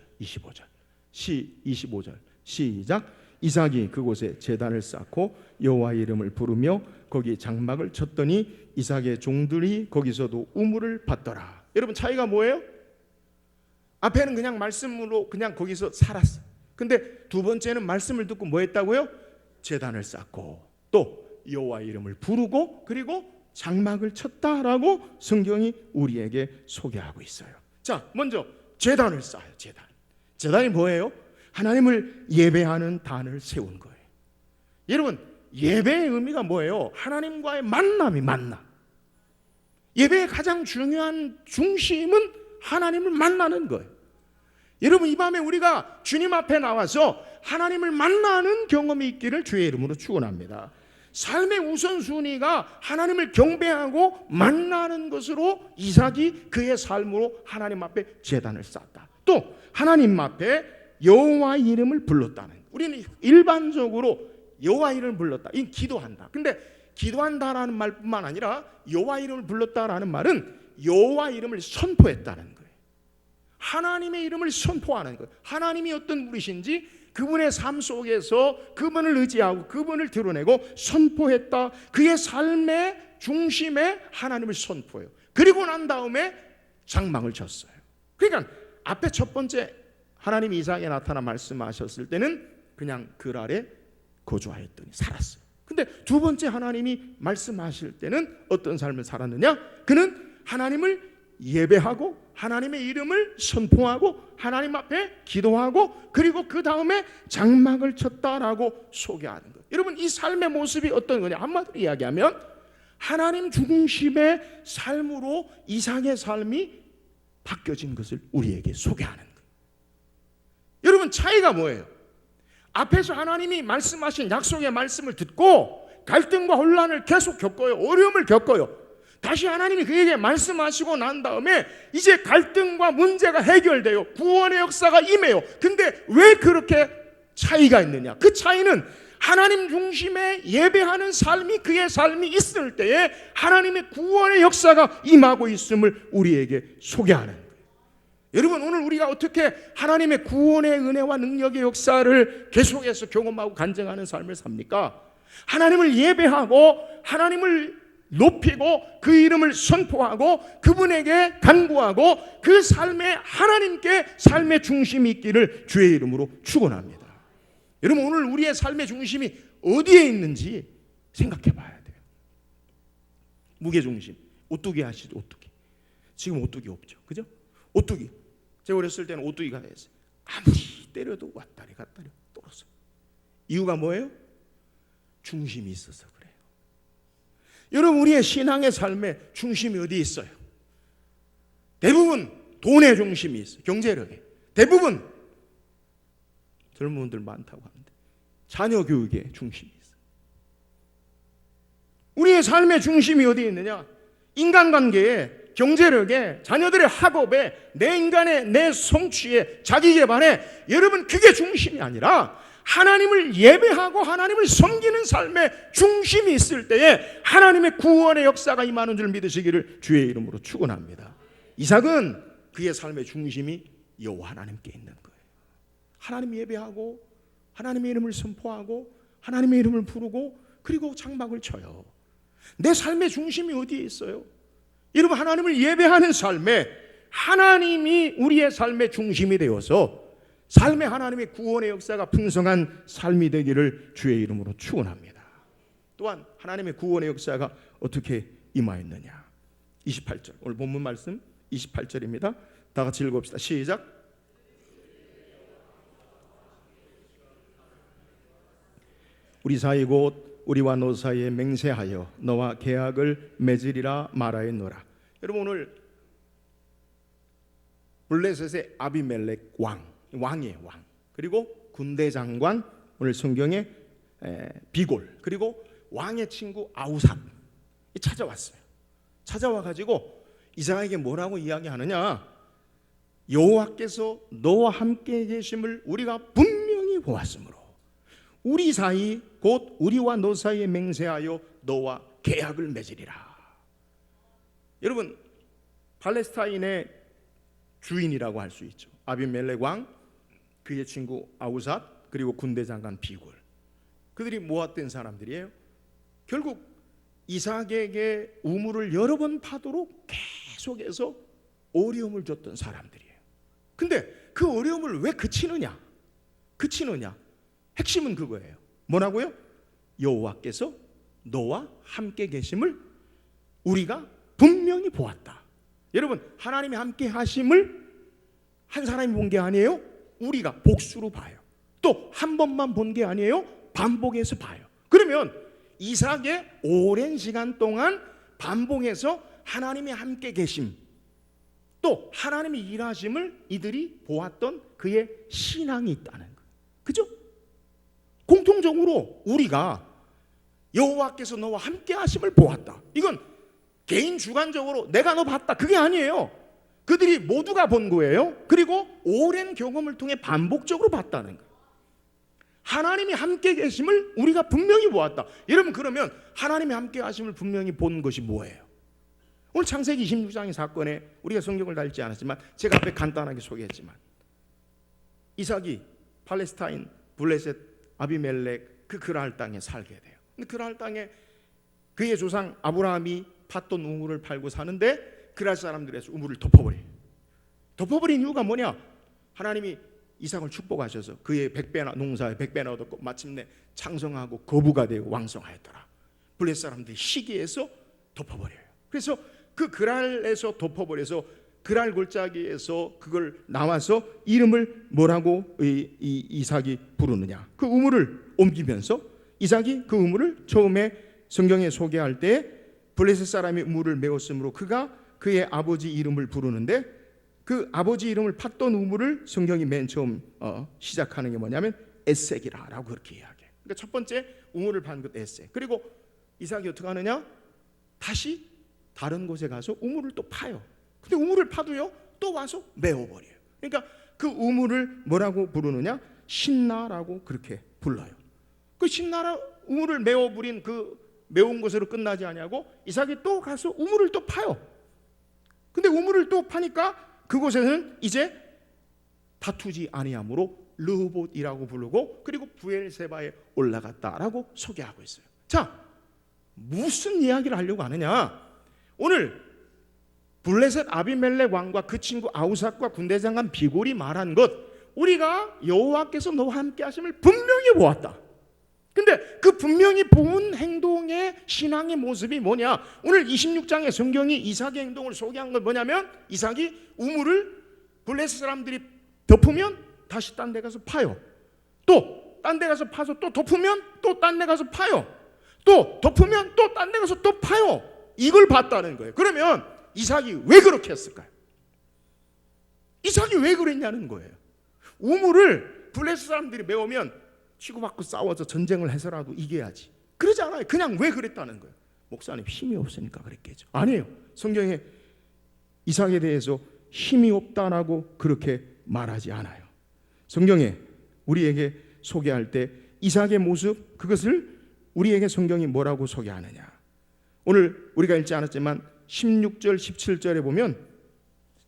시작. 이삭이 그곳에 제단을 쌓고 여호와의 이름을 부르며 거기 장막을 쳤더니 이삭의 종들이 거기서도 우물을 받더라. 여러분, 차이가 뭐예요? 앞에는 그냥 말씀으로 그냥 거기서 살았어. 근데 두 번째는 말씀을 듣고 뭐 했다고요? 제단을 쌓고 또 여호와의 이름을 부르고 그리고 장막을 쳤다라고 성경이 우리에게 소개하고 있어요. 자, 먼저 제단을 쌓아요. 제단이 뭐예요? 하나님을 예배하는 단을 세운 거예요. 여러분, 예배의 의미가 뭐예요? 하나님과의 만남. 예배의 가장 중요한 중심은 하나님을 만나는 거예요. 여러분, 이 밤에 우리가 주님 앞에 나와서 하나님을 만나는 경험이 있기를 주의 이름으로 축원합니다. 삶의 우선순위가 하나님을 경배하고 만나는 것으로 이삭이 그의 삶으로 하나님 앞에 제단을 쌓았다. 또 하나님 앞에 여호와의 이름을 불렀다는, 우리는 일반적으로 여호와의 이름을 불렀다, 이 기도한다. 근데 기도한다라는 말뿐만 아니라 여호와의 이름을 불렀다라는 말은 여호와의 이름을 선포했다는 거예요. 하나님의 이름을 선포하는 거예요. 하나님이 어떤 분이신지 그분의 삶 속에서 그분을 의지하고 그분을 드러내고 선포했다. 그의 삶의 중심에 하나님을 선포해요. 그리고 난 다음에 장막을 쳤어요. 그러니까 앞에 첫 번째 하나님이 이삭에게 나타나 말씀하셨을 때는 그냥 그 아래 거주하였더니 살았어요. 근데 두 번째 하나님이 말씀하실 때는 어떤 삶을 살았느냐? 그는 하나님을 예배하고 하나님의 이름을 선포하고 하나님 앞에 기도하고 그리고 그 다음에 장막을 쳤다라고 소개하는 거예요. 여러분, 이 삶의 모습이 어떤 거냐? 한마디로 이야기하면 하나님 중심의 삶으로 이삭의 삶이 바뀌어진 것을 우리에게 소개하는 거예요. 여러분, 차이가 뭐예요? 앞에서 하나님이 말씀하신 약속의 말씀을 듣고 갈등과 혼란을 계속 겪어요. 어려움을 겪어요. 다시 하나님이 그에게 말씀하시고 난 다음에 이제 갈등과 문제가 해결돼요. 구원의 역사가 임해요. 근데 왜 그렇게 차이가 있느냐? 그 차이는 하나님 중심의 예배하는 삶이 그의 삶이 있을 때에 하나님의 구원의 역사가 임하고 있음을 우리에게 소개하는 거예요. 여러분, 오늘 우리가 어떻게 하나님의 구원의 은혜와 능력의 역사를 계속해서 경험하고 간증하는 삶을 삽니까? 하나님을 예배하고 하나님을 높이고 그 이름을 선포하고 그분에게 간구하고 그 삶에 하나님께 삶의 중심이 있기를 주의 이름으로 축원합니다. 여러분, 오늘 우리의 삶의 중심이 어디에 있는지 생각해 봐야 돼요. 무게중심, 오뚜기 하시죠. 오뚜기. 지금 오뚜기 없죠, 그죠? 오뚜기. 제가 어렸을 때는 오뚜기가 됐어요. 아무리 때려도 왔다리 갔다리 떨었어요. 이유가 뭐예요? 중심이 있어서 그래요. 여러분, 우리의 신앙의 삶의 중심이 어디에 있어요? 대부분 돈의 중심이 있어요. 경제력에. 대부분 젊은 분들 많다고 하는데 자녀 교육의 중심이 있어요. 우리의 삶의 중심이 어디에 있느냐? 인간관계에, 경제력에, 자녀들의 학업에, 내 인간의 내 성취에, 자기개발에, 여러분 그게 중심이 아니라 하나님을 예배하고 하나님을 섬기는 삶의 중심이 있을 때에 하나님의 구원의 역사가 임하는 줄 믿으시기를 주의 이름으로 축원합니다. 이삭은 그의 삶의 중심이 여호와 하나님께 있는 거예요. 하나님 예배하고 하나님의 이름을 선포하고 하나님의 이름을 부르고 그리고 장막을 쳐요. 내 삶의 중심이 어디에 있어요? 여러분, 하나님을 예배하는 삶에 하나님이 우리의 삶의 중심이 되어서 삶의 하나님의 구원의 역사가 풍성한 삶이 되기를 주의 이름으로 축원합니다. 또한 하나님의 구원의 역사가 어떻게 임하였느냐? 28절, 오늘 본문 말씀 28절입니다. 다 같이 읽읍시다. 시작. 우리 사이 곧 우리와 너 사이에 맹세하여 너와 계약을 맺으리라 말하였노라. 여러분, 오늘 블레셋의 아비멜렉 왕이에요. 왕. 그리고 군대 장관, 오늘 성경에 비골, 그리고 왕의 친구 아우삿 찾아왔어요. 찾아와 가지고 이삭에게 뭐라고 이야기하느냐? 여호와께서 너와 함께 계심을 우리가 분명히 보았으므로 우리 사이 곧 우리와 너 사이에 맹세하여 너와 계약을 맺으리라. 여러분, 팔레스타인의 주인이라고 할 수 있죠. 아비멜렉 왕, 그의 친구 아우삿, 그리고 군대 장관 비골. 그들이 모았던 사람들이에요. 결국 이삭에게 우물을 여러 번 파도록 계속해서 어려움을 줬던 사람들이에요. 근데 그 어려움을 왜 그치느냐? 핵심은 그거예요. 뭐라고요? 여호와께서 너와 함께 계심을 우리가 분명히 보았다. 여러분, 하나님이 함께 하심을 한 사람이 본 게 아니에요. 우리가 복수로 봐요. 또 한 번만 본 게 아니에요. 반복해서 봐요. 그러면 이삭의 오랜 시간 동안 반복해서 하나님이 함께 계심, 또 하나님이 일하심을 이들이 보았던 그의 신앙이 있다는 거예요. 그죠? 공통적으로 우리가 여호와께서 너와 함께 하심을 보았다. 이건 개인 주관적으로 내가 너 봤다, 그게 아니에요. 그들이 모두가 본 거예요. 그리고 오랜 경험을 통해 반복적으로 봤다는 거예요. 하나님이 함께 계심을 우리가 분명히 보았다. 여러분, 그러면 하나님이 함께 하심을 분명히 본 것이 뭐예요? 오늘 창세기 26장의 사건에 우리가 성경을 다 읽지 않았지만 제가 앞에 간단하게 소개했지만 이삭이 팔레스타인 블레셋 아비멜렉 그 그랄 땅에 살게 돼요. 근데 그랄 땅에 그의 조상 아브라함이 팠던 우물을 팔고 사는데 그랄 사람들에서 우물을 덮어버린 이유가 뭐냐? 하나님이 이삭을 축복하셔서 그의 100배나 농사에 100배나 얻었고 마침내 창성하고 거부가 되고 왕성하였더라. 블레셋 사람들이 시기해서 덮어버려요. 그래서 그 그랄에서 덮어버려서 그랄 골짜기에서 그걸 나와서 이름을 뭐라고 이삭이 부르느냐? 그 우물을 옮기면서 이삭이 그 우물을 처음에 성경에 소개할 때 블레셋 사람이 우물을 메웠으므로 그가 그의 아버지 이름을 부르는데 그 아버지 이름을 팠던 우물을 성경이 맨 처음 시작하는 게 뭐냐면 에색이라고 그렇게 이야기해요. 그러니까 첫 번째 우물을 판 것 에색. 그리고 이삭이 어떻게 하느냐? 다시 다른 곳에 가서 우물을 또 파요. 근데 우물을 파도요 또 와서 메워버려요. 그러니까 그 우물을 뭐라고 부르느냐? 신나라고 그렇게 불러요. 그 신나라 우물을 메워 부린 그 매운 것으로 끝나지 아니하고 이삭이 또 가서 우물을 또 파요. 근데 우물을 또 파니까 그곳에는 이제 다투지 아니하므로 르호봇이라고 부르고 그리고 부엘세바에 올라갔다라고 소개하고 있어요. 자, 무슨 이야기를 하려고 하느냐? 오늘 블레셋 아비멜렉 왕과 그 친구 아우삭과 군대장관 비골이 말한 것, 우리가 여호와께서 너와 함께 하심을 분명히 보았다. 근데 그 분명히 본 행동의 신앙의 모습이 뭐냐? 오늘 26장의 성경이 이삭의 행동을 소개한 건 뭐냐면, 이삭이 우물을 블레셋 사람들이 덮으면 다시 딴 데 가서 파요. 또 딴 데 가서 파서 또 덮으면 또 딴 데 가서 파요. 또 덮으면 또 딴 데 가서 또 파요. 이걸 봤다는 거예요. 그러면 이삭이 왜 그렇게 했을까요? 이삭이 왜 그랬냐는 거예요. 우물을 블레셋 사람들이 메우면 치고받고 싸워서 전쟁을 해서라도 이겨야지. 그러지 않아요. 그냥 왜 그랬다는 거예요. 목사님 힘이 없으니까 그랬겠죠. 아니에요. 성경에 이삭에 대해서 힘이 없다라고 그렇게 말하지 않아요. 성경에 우리에게 소개할 때 이삭의 모습, 그것을 우리에게 성경이 뭐라고 소개하느냐? 오늘 우리가 읽지 않았지만 16절 17절에 보면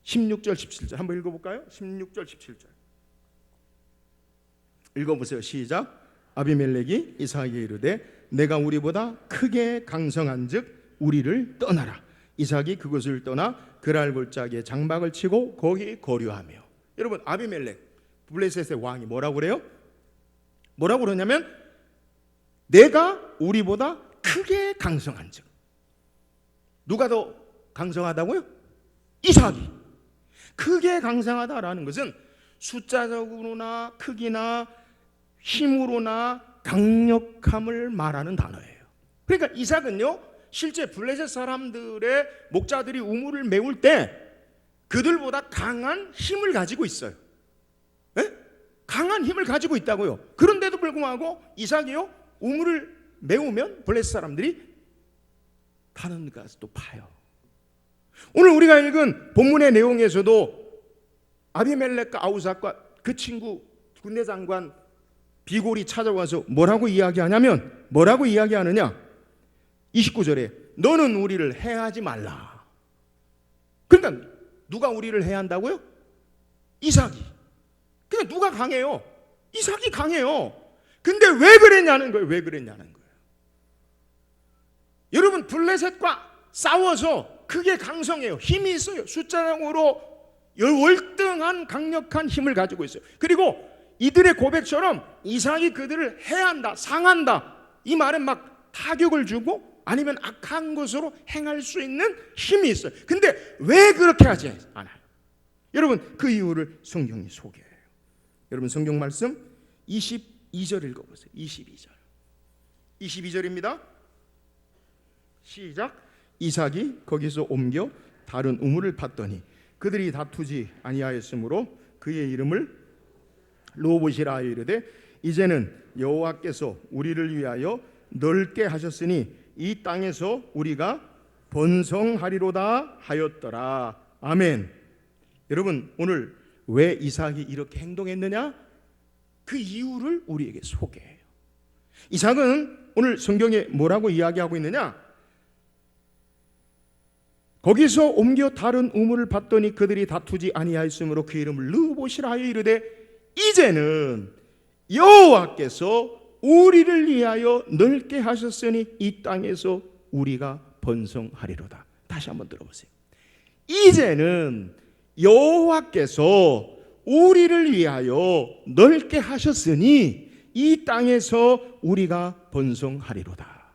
16절 17절 한번 읽어볼까요? 16절 17절 읽어보세요. 시작. 아비멜렉이 이삭에게 이르되 내가 우리보다 크게 강성한즉 우리를 떠나라. 이삭이 그곳을 떠나 그랄 골짜기에 장막을 치고 거기 거류하며. 여러분, 아비멜렉 블레셋의 왕이 뭐라고 그래요? 뭐라고 그러냐면 내가 우리보다 크게 강성한즉. 누가 더 강성하다고요? 이삭이. 크게 강성하다라는 것은 숫자적으로나 크기나 힘으로나 강력함을 말하는 단어예요. 그러니까 이삭은요, 실제 블레셋 사람들의 목자들이 우물을 메울 때 그들보다 강한 힘을 가지고 있어요. 네? 강한 힘을 가지고 있다고요. 그런데도 불구하고 이삭이요, 우물을 메우면 블레셋 사람들이 다른 데 가서 또 파요. 오늘 우리가 읽은 본문의 내용에서도 아비멜렉과 아우삭과 그 친구 군대장관 비골이 찾아와서 뭐라고 이야기하냐면, 뭐라고 이야기하느냐? 29절에 너는 우리를 해하지 말라. 그러니까 누가 우리를 해한다고요? 이삭이. 그러니까 누가 강해요? 이삭이 강해요. 근데 왜 그랬냐는 거예요. 왜 그랬냐는 거예요. 여러분, 블레셋과 싸워서 크게 강성해요. 힘이 있어요. 숫자적으로 월등한 강력한 힘을 가지고 있어요. 그리고 이들의 고백처럼 이삭이 그들을 해한다, 상한다, 이 말은 막 타격을 주고 아니면 악한 것으로 행할 수 있는 힘이 있어요. 근데 왜 그렇게 하지 않아요? 여러분, 그 이유를 성경이 소개해요. 여러분, 성경 말씀 22절 읽어보세요. 22절입니다. 시작. 이삭이 거기서 옮겨 다른 우물을 팠더니 그들이 다투지 아니하였으므로 그의 이름을 르호봇이라 하여 이르되 이제는 여호와께서 우리를 위하여 넓게 하셨으니 이 땅에서 우리가 번성하리로다 하였더라. 아멘. 여러분, 오늘 왜 이삭이 이렇게 행동했느냐? 그 이유를 우리에게 소개해요. 이삭은 오늘 성경에 뭐라고 이야기하고 있느냐? 거기서 옮겨 다른 우물을 봤더니 그들이 다투지 아니하였으므로 그 이름을 르호봇이라 하여 이르되 이제는 여호와께서 우리를 위하여 넓게 하셨으니 이 땅에서 우리가 번성하리로다. 다시 한번 들어보세요. 이제는 여호와께서 우리를 위하여 넓게 하셨으니 이 땅에서 우리가 번성하리로다.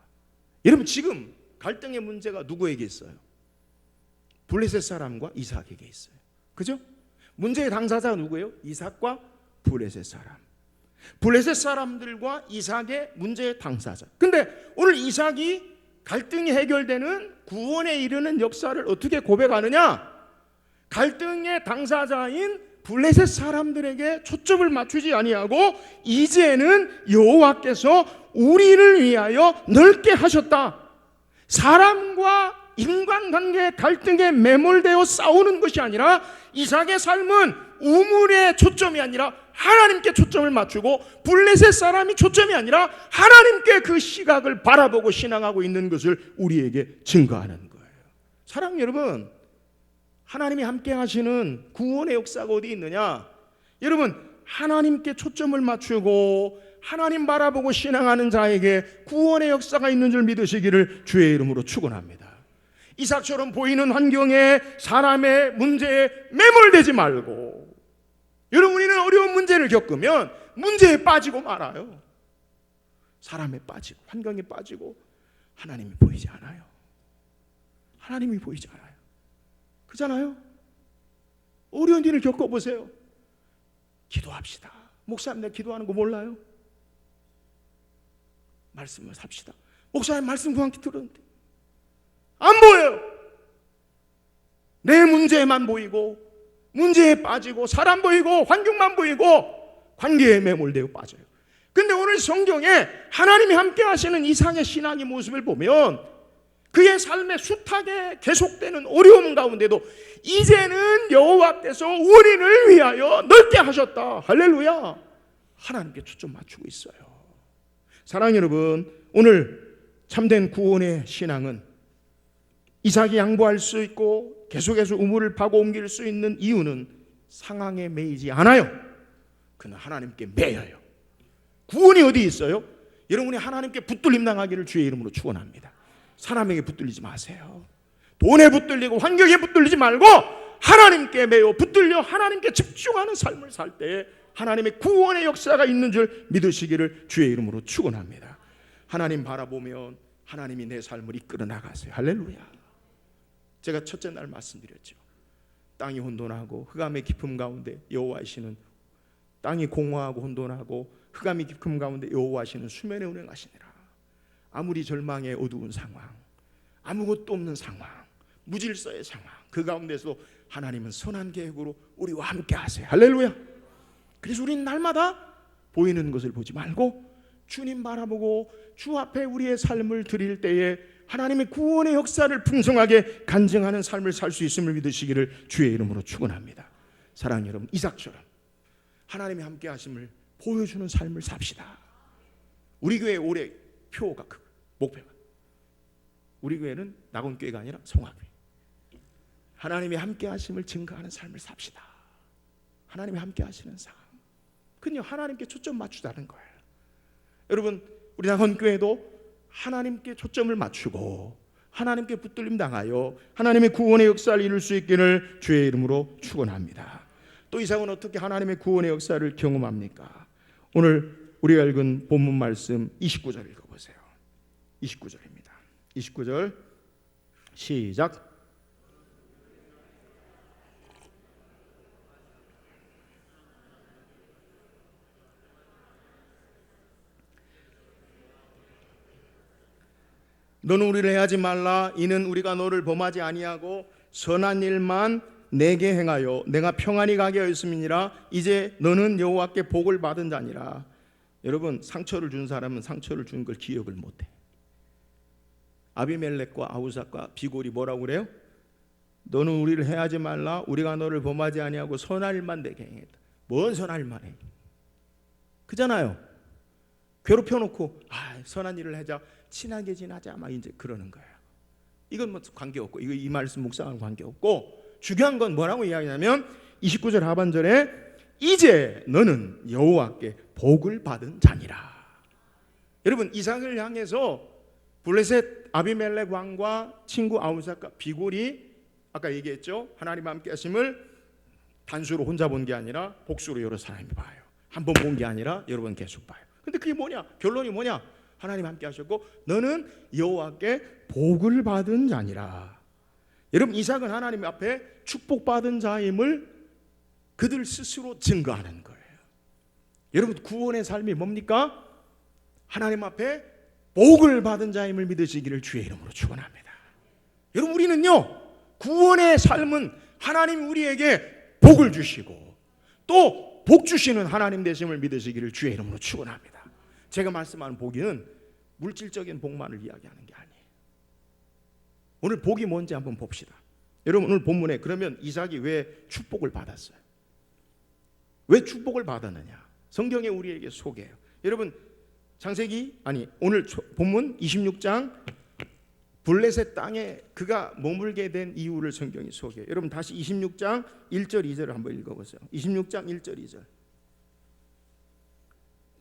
여러분, 지금 갈등의 문제가 누구에게 있어요? 블레셋 사람과 이삭에게 있어요. 그죠? 문제의 당사자가 누구예요? 이삭과 블레셋 사람. 블레셋 사람들과 이삭의 문제의 당사자. 근데 오늘 이삭이 갈등이 해결되는 구원에 이르는 역사를 어떻게 고백하느냐? 갈등의 당사자인 블레셋 사람들에게 초점을 맞추지 아니하고 이제는 여호와께서 우리를 위하여 넓게 하셨다. 사람과 인간관계의 갈등에 매몰되어 싸우는 것이 아니라 이삭의 삶은 우물의 초점이 아니라 하나님께 초점을 맞추고 블레셋 사람이 초점이 아니라 하나님께 그 시각을 바라보고 신앙하고 있는 것을 우리에게 증거하는 거예요. 사랑하는 여러분, 하나님이 함께 하시는 구원의 역사가 어디 있느냐? 여러분, 하나님께 초점을 맞추고 하나님 바라보고 신앙하는 자에게 구원의 역사가 있는 줄 믿으시기를 주의 이름으로 축원합니다. 이삭처럼 보이는 환경에 사람의 문제에 매몰되지 말고, 여러분, 우리는 어려운 문제를 겪으면 문제에 빠지고 말아요. 사람에 빠지고 환경에 빠지고 하나님이 보이지 않아요. 하나님이 보이지 않아요. 그렇잖아요? 어려운 일을 겪어보세요. 기도합시다. 목사님, 내가 기도하는 거 몰라요? 말씀을 삽시다. 목사님, 말씀 그만큼 들었는데 안 보여요. 내 문제만 보이고 문제에 빠지고 사람 보이고 환경만 보이고 관계에 매몰되어 빠져요. 근데 오늘 성경에 하나님이 함께 하시는 이상의 신앙의 모습을 보면 그의 삶의 숱하게 계속되는 어려움 가운데도 이제는 여호와께서 우리를 위하여 넓게 하셨다. 할렐루야. 하나님께 초점 맞추고 있어요. 사랑하는 여러분, 오늘 참된 구원의 신앙은 이삭이 양보할 수 있고 계속해서 우물을 파고 옮길 수 있는 이유는 상황에 매이지 않아요. 그는 하나님께 매여요. 구원이 어디 있어요? 여러분이 하나님께 붙들림 당하기를 주의 이름으로 축원합니다. 사람에게 붙들리지 마세요. 돈에 붙들리고 환경에 붙들리지 말고 하나님께 매여 붙들려 하나님께 집중하는 삶을 살 때 하나님의 구원의 역사가 있는 줄 믿으시기를 주의 이름으로 축원합니다. 하나님 바라보면 하나님이 내 삶을 이끌어 나가세요. 할렐루야. 제가 첫째 날 말씀드렸죠. 땅이 혼돈하고 흑암의 깊음 가운데 여호와이시는, 땅이 공허하고 혼돈하고 흑암의 깊음 가운데 여호와이시는 수면에 운행하시니라. 아무리 절망의 어두운 상황, 아무것도 없는 상황, 무질서의 상황, 그 가운데서 하나님은 선한 계획으로 우리와 함께 하세요. 할렐루야. 그래서 우리는 날마다 보이는 것을 보지 말고 주님 바라보고 주 앞에 우리의 삶을 드릴 때에 하나님의 구원의 역사를 풍성하게 간증하는 삶을 살 수 있음을 믿으시기를 주의 이름으로 축원합니다. 사랑하는 여러분, 이삭처럼 하나님의 함께 하심을 보여주는 삶을 삽시다. 우리 교회 올해 표가 크고 목표가, 우리 교회는 낙원교회가 아니라 성화교회, 하나님의 함께 하심을 증거하는 삶을 삽시다. 하나님의 함께 하시는 삶, 그냥 하나님께 초점 맞추자는 거예요. 여러분, 우리 낙원교회도 하나님께 초점을 맞추고 하나님께 붙들림 당하여 하나님의 구원의 역사를 이룰 수 있기를 주의 이름으로 축원합니다. 또 이삭은 어떻게 하나님의 구원의 역사를 경험합니까? 오늘 우리가 읽은 본문 말씀 29절 읽어보세요. 29절입니다. 29절 시작. 너는 우리를 해하지 말라. 이는 우리가 너를 범하지 아니하고 선한 일만 내게 행하여 내가 평안히 가게 하였음이니라. 이제 너는 여호와께 복을 받은 자니라. 여러분, 상처를 준 사람은 상처를 준 걸 기억을 못해. 아비멜렉과 아우삭과 비골이 뭐라고 그래요? 너는 우리를 해하지 말라. 우리가 너를 범하지 아니하고 선한 일만 내게 행했다. 뭔 선한 일만 해? 그잖아요. 괴롭혀놓고 선한 일을 하자, 친하게 지나자, 막 이제 그러는 거예요. 이건 뭐 관계없고, 이거 이 말씀 묵상하는 관계없고, 중요한 건 뭐라고 이야기하냐면 29절 하반절에 이제 너는 여호와께 복을 받은 자니라. 여러분, 이삭을 향해서 블레셋 아비멜렉 왕과 친구 아우삭과 비골이 아까 얘기했죠. 하나님 함께 하심을 단수로 혼자 본 게 아니라 복수로 여러 사람이 봐요. 한 번 본 게 아니라 여러 번 계속 봐요. 근데 그게 뭐냐? 결론이 뭐냐? 하나님 함께 하셨고 너는 여호와께 복을 받은 자니라. 여러분, 이삭은 하나님 앞에 축복받은 자임을 그들 스스로 증거하는 거예요. 여러분, 구원의 삶이 뭡니까? 하나님 앞에 복을 받은 자임을 믿으시기를 주의 이름으로 축원합니다. 여러분, 우리는요, 구원의 삶은 하나님 우리에게 복을 주시고 또 복 주시는 하나님 되심을 믿으시기를 주의 이름으로 축원합니다. 제가 말씀하는 복은 물질적인 복만을 이야기하는 게 아니에요. 오늘 복이 뭔지 한번 봅시다. 여러분, 오늘 본문에 그러면 이삭이 왜 축복을 받았어요? 왜 축복을 받았느냐? 성경에 우리에게 소개해요. 여러분 오늘 본문 26장 블레셋 땅에 그가 머물게 된 이유를 성경이 소개해요. 여러분 다시 26장 1절 2절을 한번 읽어보세요. 26장 1절 2절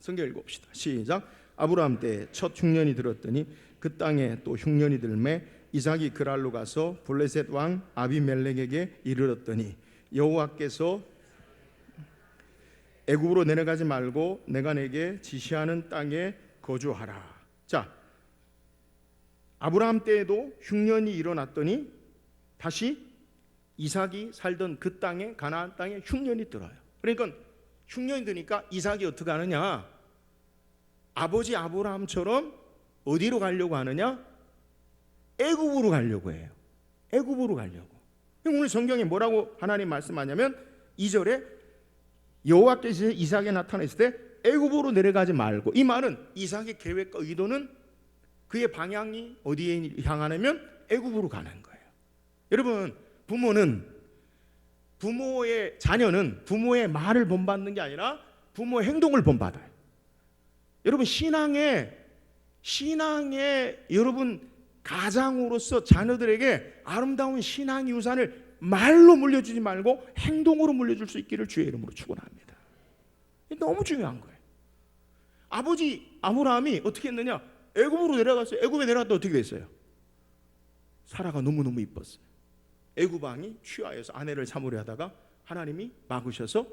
성경 읽어봅시다. 시작. 아브라함 때 첫 흉년이 들었더니 그 땅에 또 흉년이 들매 이삭이 그랄로 가서 블레셋 왕 아비멜렉에게 이르렀더니 여호와께서 애굽으로 내려가지 말고 내가 내게 지시하는 땅에 거주하라. 자, 아브라함 때에도 흉년이 일어났더니 다시 이삭이 살던 그 땅에 가나안 땅에 흉년이 들어요. 그러니까 흉년이 드니까 이삭이 어떻게 하느냐? 아버지 아브라함처럼 어디로 가려고 하느냐? 애굽으로 가려고 해요. 애굽으로 가려고. 오늘 성경에 뭐라고 하나님 말씀하냐면 2절에 여호와께서 이삭에 나타났을 때 애굽으로 내려가지 말고, 이 말은 이삭의 계획과 의도는 그의 방향이 어디에 향하냐면 애굽으로 가는 거예요. 여러분 자녀는 부모의 말을 본받는 게 아니라 부모의 행동을 본받아요. 여러분 신앙의 여러분 가장으로서 자녀들에게 아름다운 신앙의 유산을 말로 물려주지 말고 행동으로 물려줄 수 있기를 주의 이름으로 축원합니다. 너무 중요한 거예요. 아버지 아브라함이 어떻게 했느냐? 애굽으로 내려갔어요. 애굽에 내려갔다 어떻게 됐어요? 사라가 너무너무 이뻤어요. 애굽 왕이 취하여서 아내를 삼으려 하다가 하나님이 막으셔서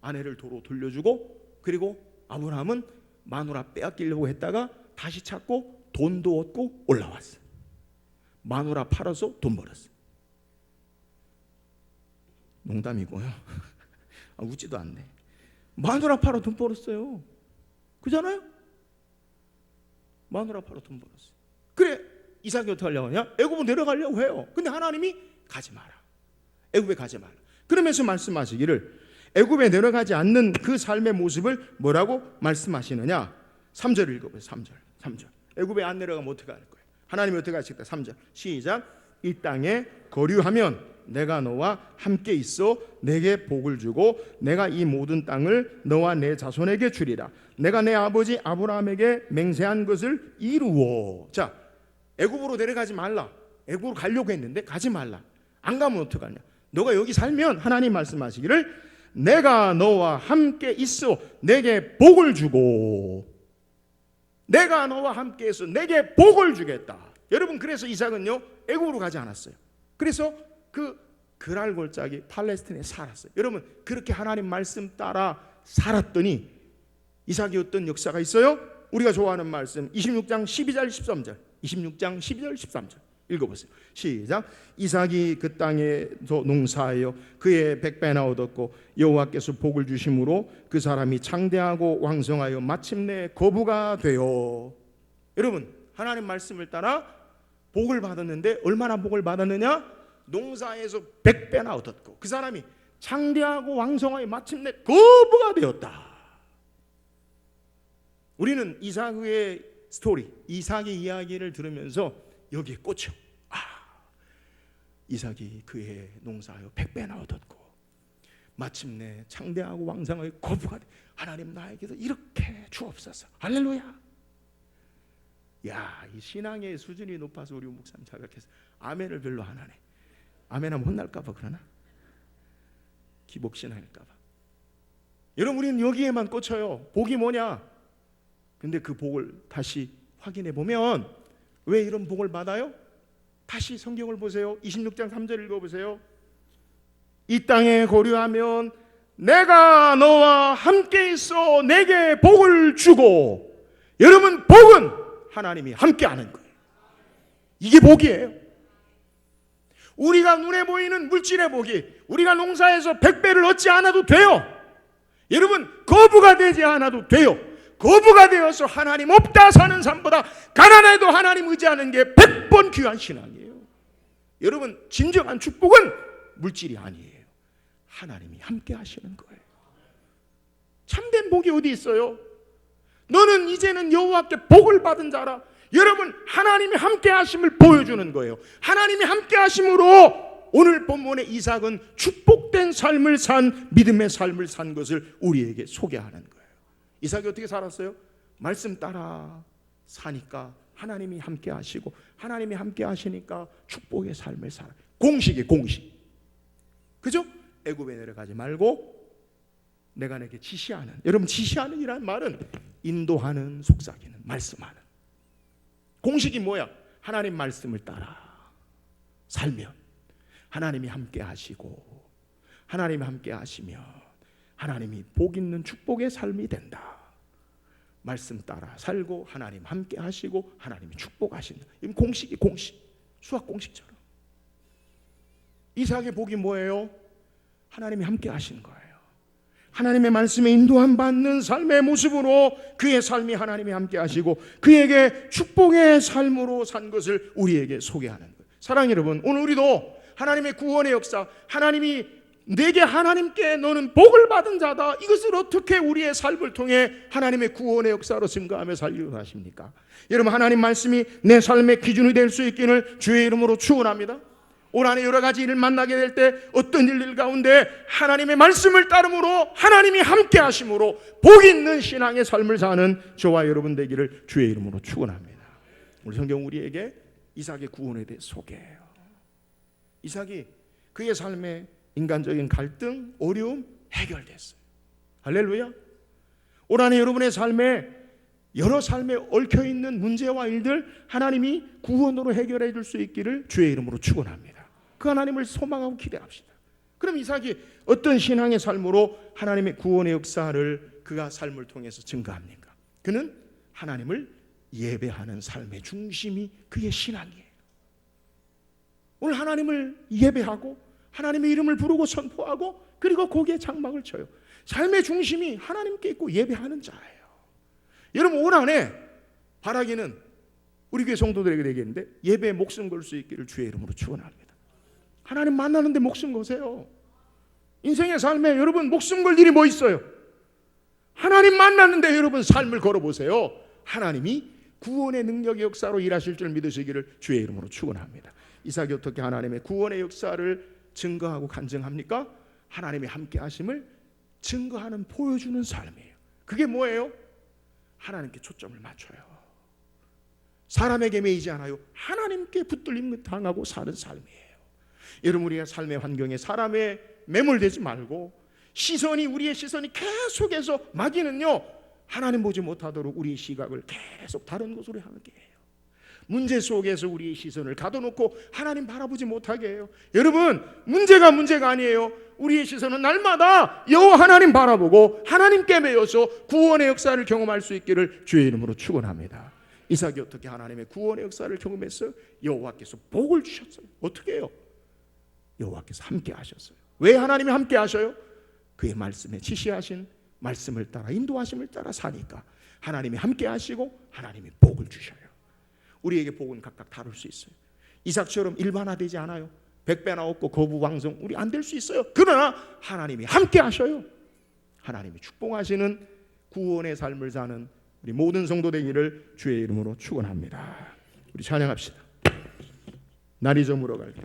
아내를 도로 돌려주고, 그리고 아브라함은 마누라 빼앗기려고 했다가 다시 찾고 돈도 얻고 올라왔어요. 마누라 팔아서 돈 벌었어요. 농담이고요. 웃지도 않네. 마누라 팔아 돈 벌었어요. 그잖아요? 마누라 팔아 돈 벌었어요. 그래 이삭이 어떻게 하려고 하냐? 애굽으로 내려가려고 해요. 근데 하나님이 가지 마라. 애굽에 가지 마라. 그러면서 말씀하시기를 애굽에 내려가지 않는 그 삶의 모습을 뭐라고 말씀하시느냐? 3절 읽어보세요. 3절. 애굽에 안 내려가면 어떻게 할 거예요? 하나님이 어떻게 하실까? 3절 시작. 이 땅에 거류하면 내가 너와 함께 있어 내게 복을 주고 내가 이 모든 땅을 너와 내 자손에게 주리라. 내가 내 아버지 아브라함에게 맹세한 것을 이루어. 자, 애굽으로 내려가지 말라. 애굽으로 가려고 했는데 가지 말라. 안 가면 어떡하냐? 너가 여기 살면 하나님 말씀하시기를 내가 너와 함께 있어 내게 복을 주고, 내가 너와 함께 있어 내게 복을 주겠다. 여러분 그래서 이삭은요 애굽으로 가지 않았어요. 그래서 그 그랄 골짜기 팔레스틴에 살았어요. 여러분 그렇게 하나님 말씀 따라 살았더니 이삭이 어떤 역사가 있어요? 우리가 좋아하는 말씀 26장 12절 13절 26장 12절 13절 읽어보세요. 시작. 이삭이 그 땅에서 농사하여 그의 100배나 얻었고 여호와께서 복을 주심으로 그 사람이 창대하고 왕성하여 마침내 거부가 되어. 여러분 하나님 말씀을 따라 복을 받았는데 얼마나 복을 받았느냐? 농사에서 100배나 얻었고 그 사람이 창대하고 왕성하여 마침내 거부가 되었다. 우리는 이삭의 스토리, 이삭의 이야기를 들으면서 여기에 꽂혀. 이삭이 그의 농사하여 100배나 얻었고 마침내 창대하고 왕성하여 거부가 돼. 하나님 나에게도 이렇게 주옵소서. 할렐루야. 야, 이 신앙의 수준이 높아서 우리 목사님 자각해서 아멘을 별로 안 하네. 아멘하면 혼날까 봐 그러나? 기복신앙일까 봐. 여러분 우리는 여기에만 꽂혀요. 복이 뭐냐? 근데 그 복을 다시 확인해 보면 왜 이런 복을 받아요? 다시 성경을 보세요. 26장 3절 읽어보세요. 이 땅에 거류하면 내가 너와 함께 있어 내게 복을 주고. 여러분 복은 하나님이 함께 하는 거예요. 이게 복이에요. 우리가 눈에 보이는 물질의 복이 우리가 농사에서 100배를 얻지 않아도 돼요. 여러분 거부가 되지 않아도 돼요. 거부가 되어서 하나님 없다 사는 삶보다 가난해도 하나님 의지하는 게 100번 귀한 신앙이에요. 여러분 진정한 축복은 물질이 아니에요. 하나님이 함께 하시는 거예요. 참된 복이 어디 있어요? 너는 이제는 여호와께 복을 받은 자라. 여러분 하나님이 함께 하심을 보여주는 거예요. 하나님이 함께 하심으로 오늘 본문의 이삭은 축복된 삶을 산, 믿음의 삶을 산 것을 우리에게 소개하는 거예요. 이삭이 어떻게 살았어요? 말씀 따라 사니까 하나님이 함께 하시고, 하나님이 함께 하시니까 축복의 삶을 살아요. 공식이 공식. 그죠? 애굽에 내려가지 말고 내가 내게 지시하는, 여러분 지시하는 이라는 말은 인도하는, 속삭이는, 말씀하는. 공식이 뭐야? 하나님 말씀을 따라 살면 하나님이 함께 하시고, 하나님이 함께 하시면 하나님이 복 있는 축복의 삶이 된다. 말씀 따라 살고 하나님 함께 하시고 하나님이 축복하신다. 이건 공식이 공식, 수학 공식처럼. 이삭의 복이 뭐예요? 하나님이 함께 하시는 거예요. 하나님의 말씀에 인도함 받는 삶의 모습으로 그의 삶이 하나님이 함께 하시고 그에게 축복의 삶으로 산 것을 우리에게 소개하는 거예요. 사랑하는 여러분, 오늘 우리도 하나님의 구원의 역사, 하나님이 내게 하나님께 너는 복을 받은 자다, 이것을 어떻게 우리의 삶을 통해 하나님의 구원의 역사로 증거하며 살리려 하십니까? 여러분, 하나님 말씀이 내 삶의 기준이 될 수 있기를 주의 이름으로 축원합니다. 올 한해 여러 가지 일을 만나게 될 때 어떤 일들 가운데 하나님의 말씀을 따름으로, 하나님이 함께 하심으로 복 있는 신앙의 삶을 사는 저와 여러분 되기를 주의 이름으로 축원합니다. 오늘 성경 우리에게 이삭의 구원에 대해 소개해요. 이삭이 그의 삶의 인간적인 갈등, 어려움 해결됐어요. 할렐루야. 올 한해 여러분의 삶에 여러 삶에 얽혀있는 문제와 일들 하나님이 구원으로 해결해 줄 수 있기를 주의 이름으로 축원합니다. 그 하나님을 소망하고 기대합시다. 그럼 이삭이 어떤 신앙의 삶으로 하나님의 구원의 역사를 그가 삶을 통해서 증거합니까? 그는 하나님을 예배하는 삶의 중심이 그의 신앙이에요. 오늘 하나님을 예배하고 하나님의 이름을 부르고 선포하고 그리고 거기에 장막을 쳐요. 삶의 중심이 하나님께 있고 예배하는 자예요. 여러분, 올 한해 바라기는 우리 교회 성도들에게 되겠는데 예배에 목숨 걸 수 있기를 주의 이름으로 축원합니다. 하나님 만나는데 목숨 거세요. 인생의 삶에 여러분 목숨 걸 일이 뭐 있어요? 하나님 만났는데 여러분 삶을 걸어보세요. 하나님이 구원의 능력의 역사로 일하실 줄 믿으시기를 주의 이름으로 축원합니다. 이삭이 어떻게 하나님의 구원의 역사를 증거하고 간증합니까? 하나님이 함께 하심을 증거하는, 보여주는 삶이에요. 그게 뭐예요? 하나님께 초점을 맞춰요. 사람에게 매이지 않아요. 하나님께 붙들림 당하고 사는 삶이에요. 여러분, 우리가 삶의 환경에 사람에 매몰되지 말고 우리의 시선이 계속해서 마귀는요, 하나님 보지 못하도록 우리의 시각을 계속 다른 곳으로 향하게 해요. 문제 속에서 우리의 시선을 가둬놓고 하나님 바라보지 못하게 해요. 여러분, 문제가 아니에요. 우리의 시선은 날마다 여호와 하나님 바라보고 하나님께 매여서 구원의 역사를 경험할 수 있기를 주의 이름으로 축원합니다. 이삭이 어떻게 하나님의 구원의 역사를 경험했어요? 여호와께서 복을 주셨어요. 어떻게 해요? 여호와께서 함께 하셨어요. 왜 하나님이 함께 하셔요? 그의 말씀에 지시하신 말씀을 따라, 인도하심을 따라 사니까 하나님이 함께 하시고 하나님이 복을 주셔요. 우리에게 복은 각각 다를 수 있어요. 이삭처럼 일반화되지 않아요. 100배나 얻고 거부방송 우리 안 될 수 있어요. 그러나 하나님이 함께 하셔요. 하나님이 축복하시는 구원의 삶을 사는 우리 모든 성도 되기를 주의 이름으로 축원합니다. 우리 찬양합시다. 날이 저물어 갈 때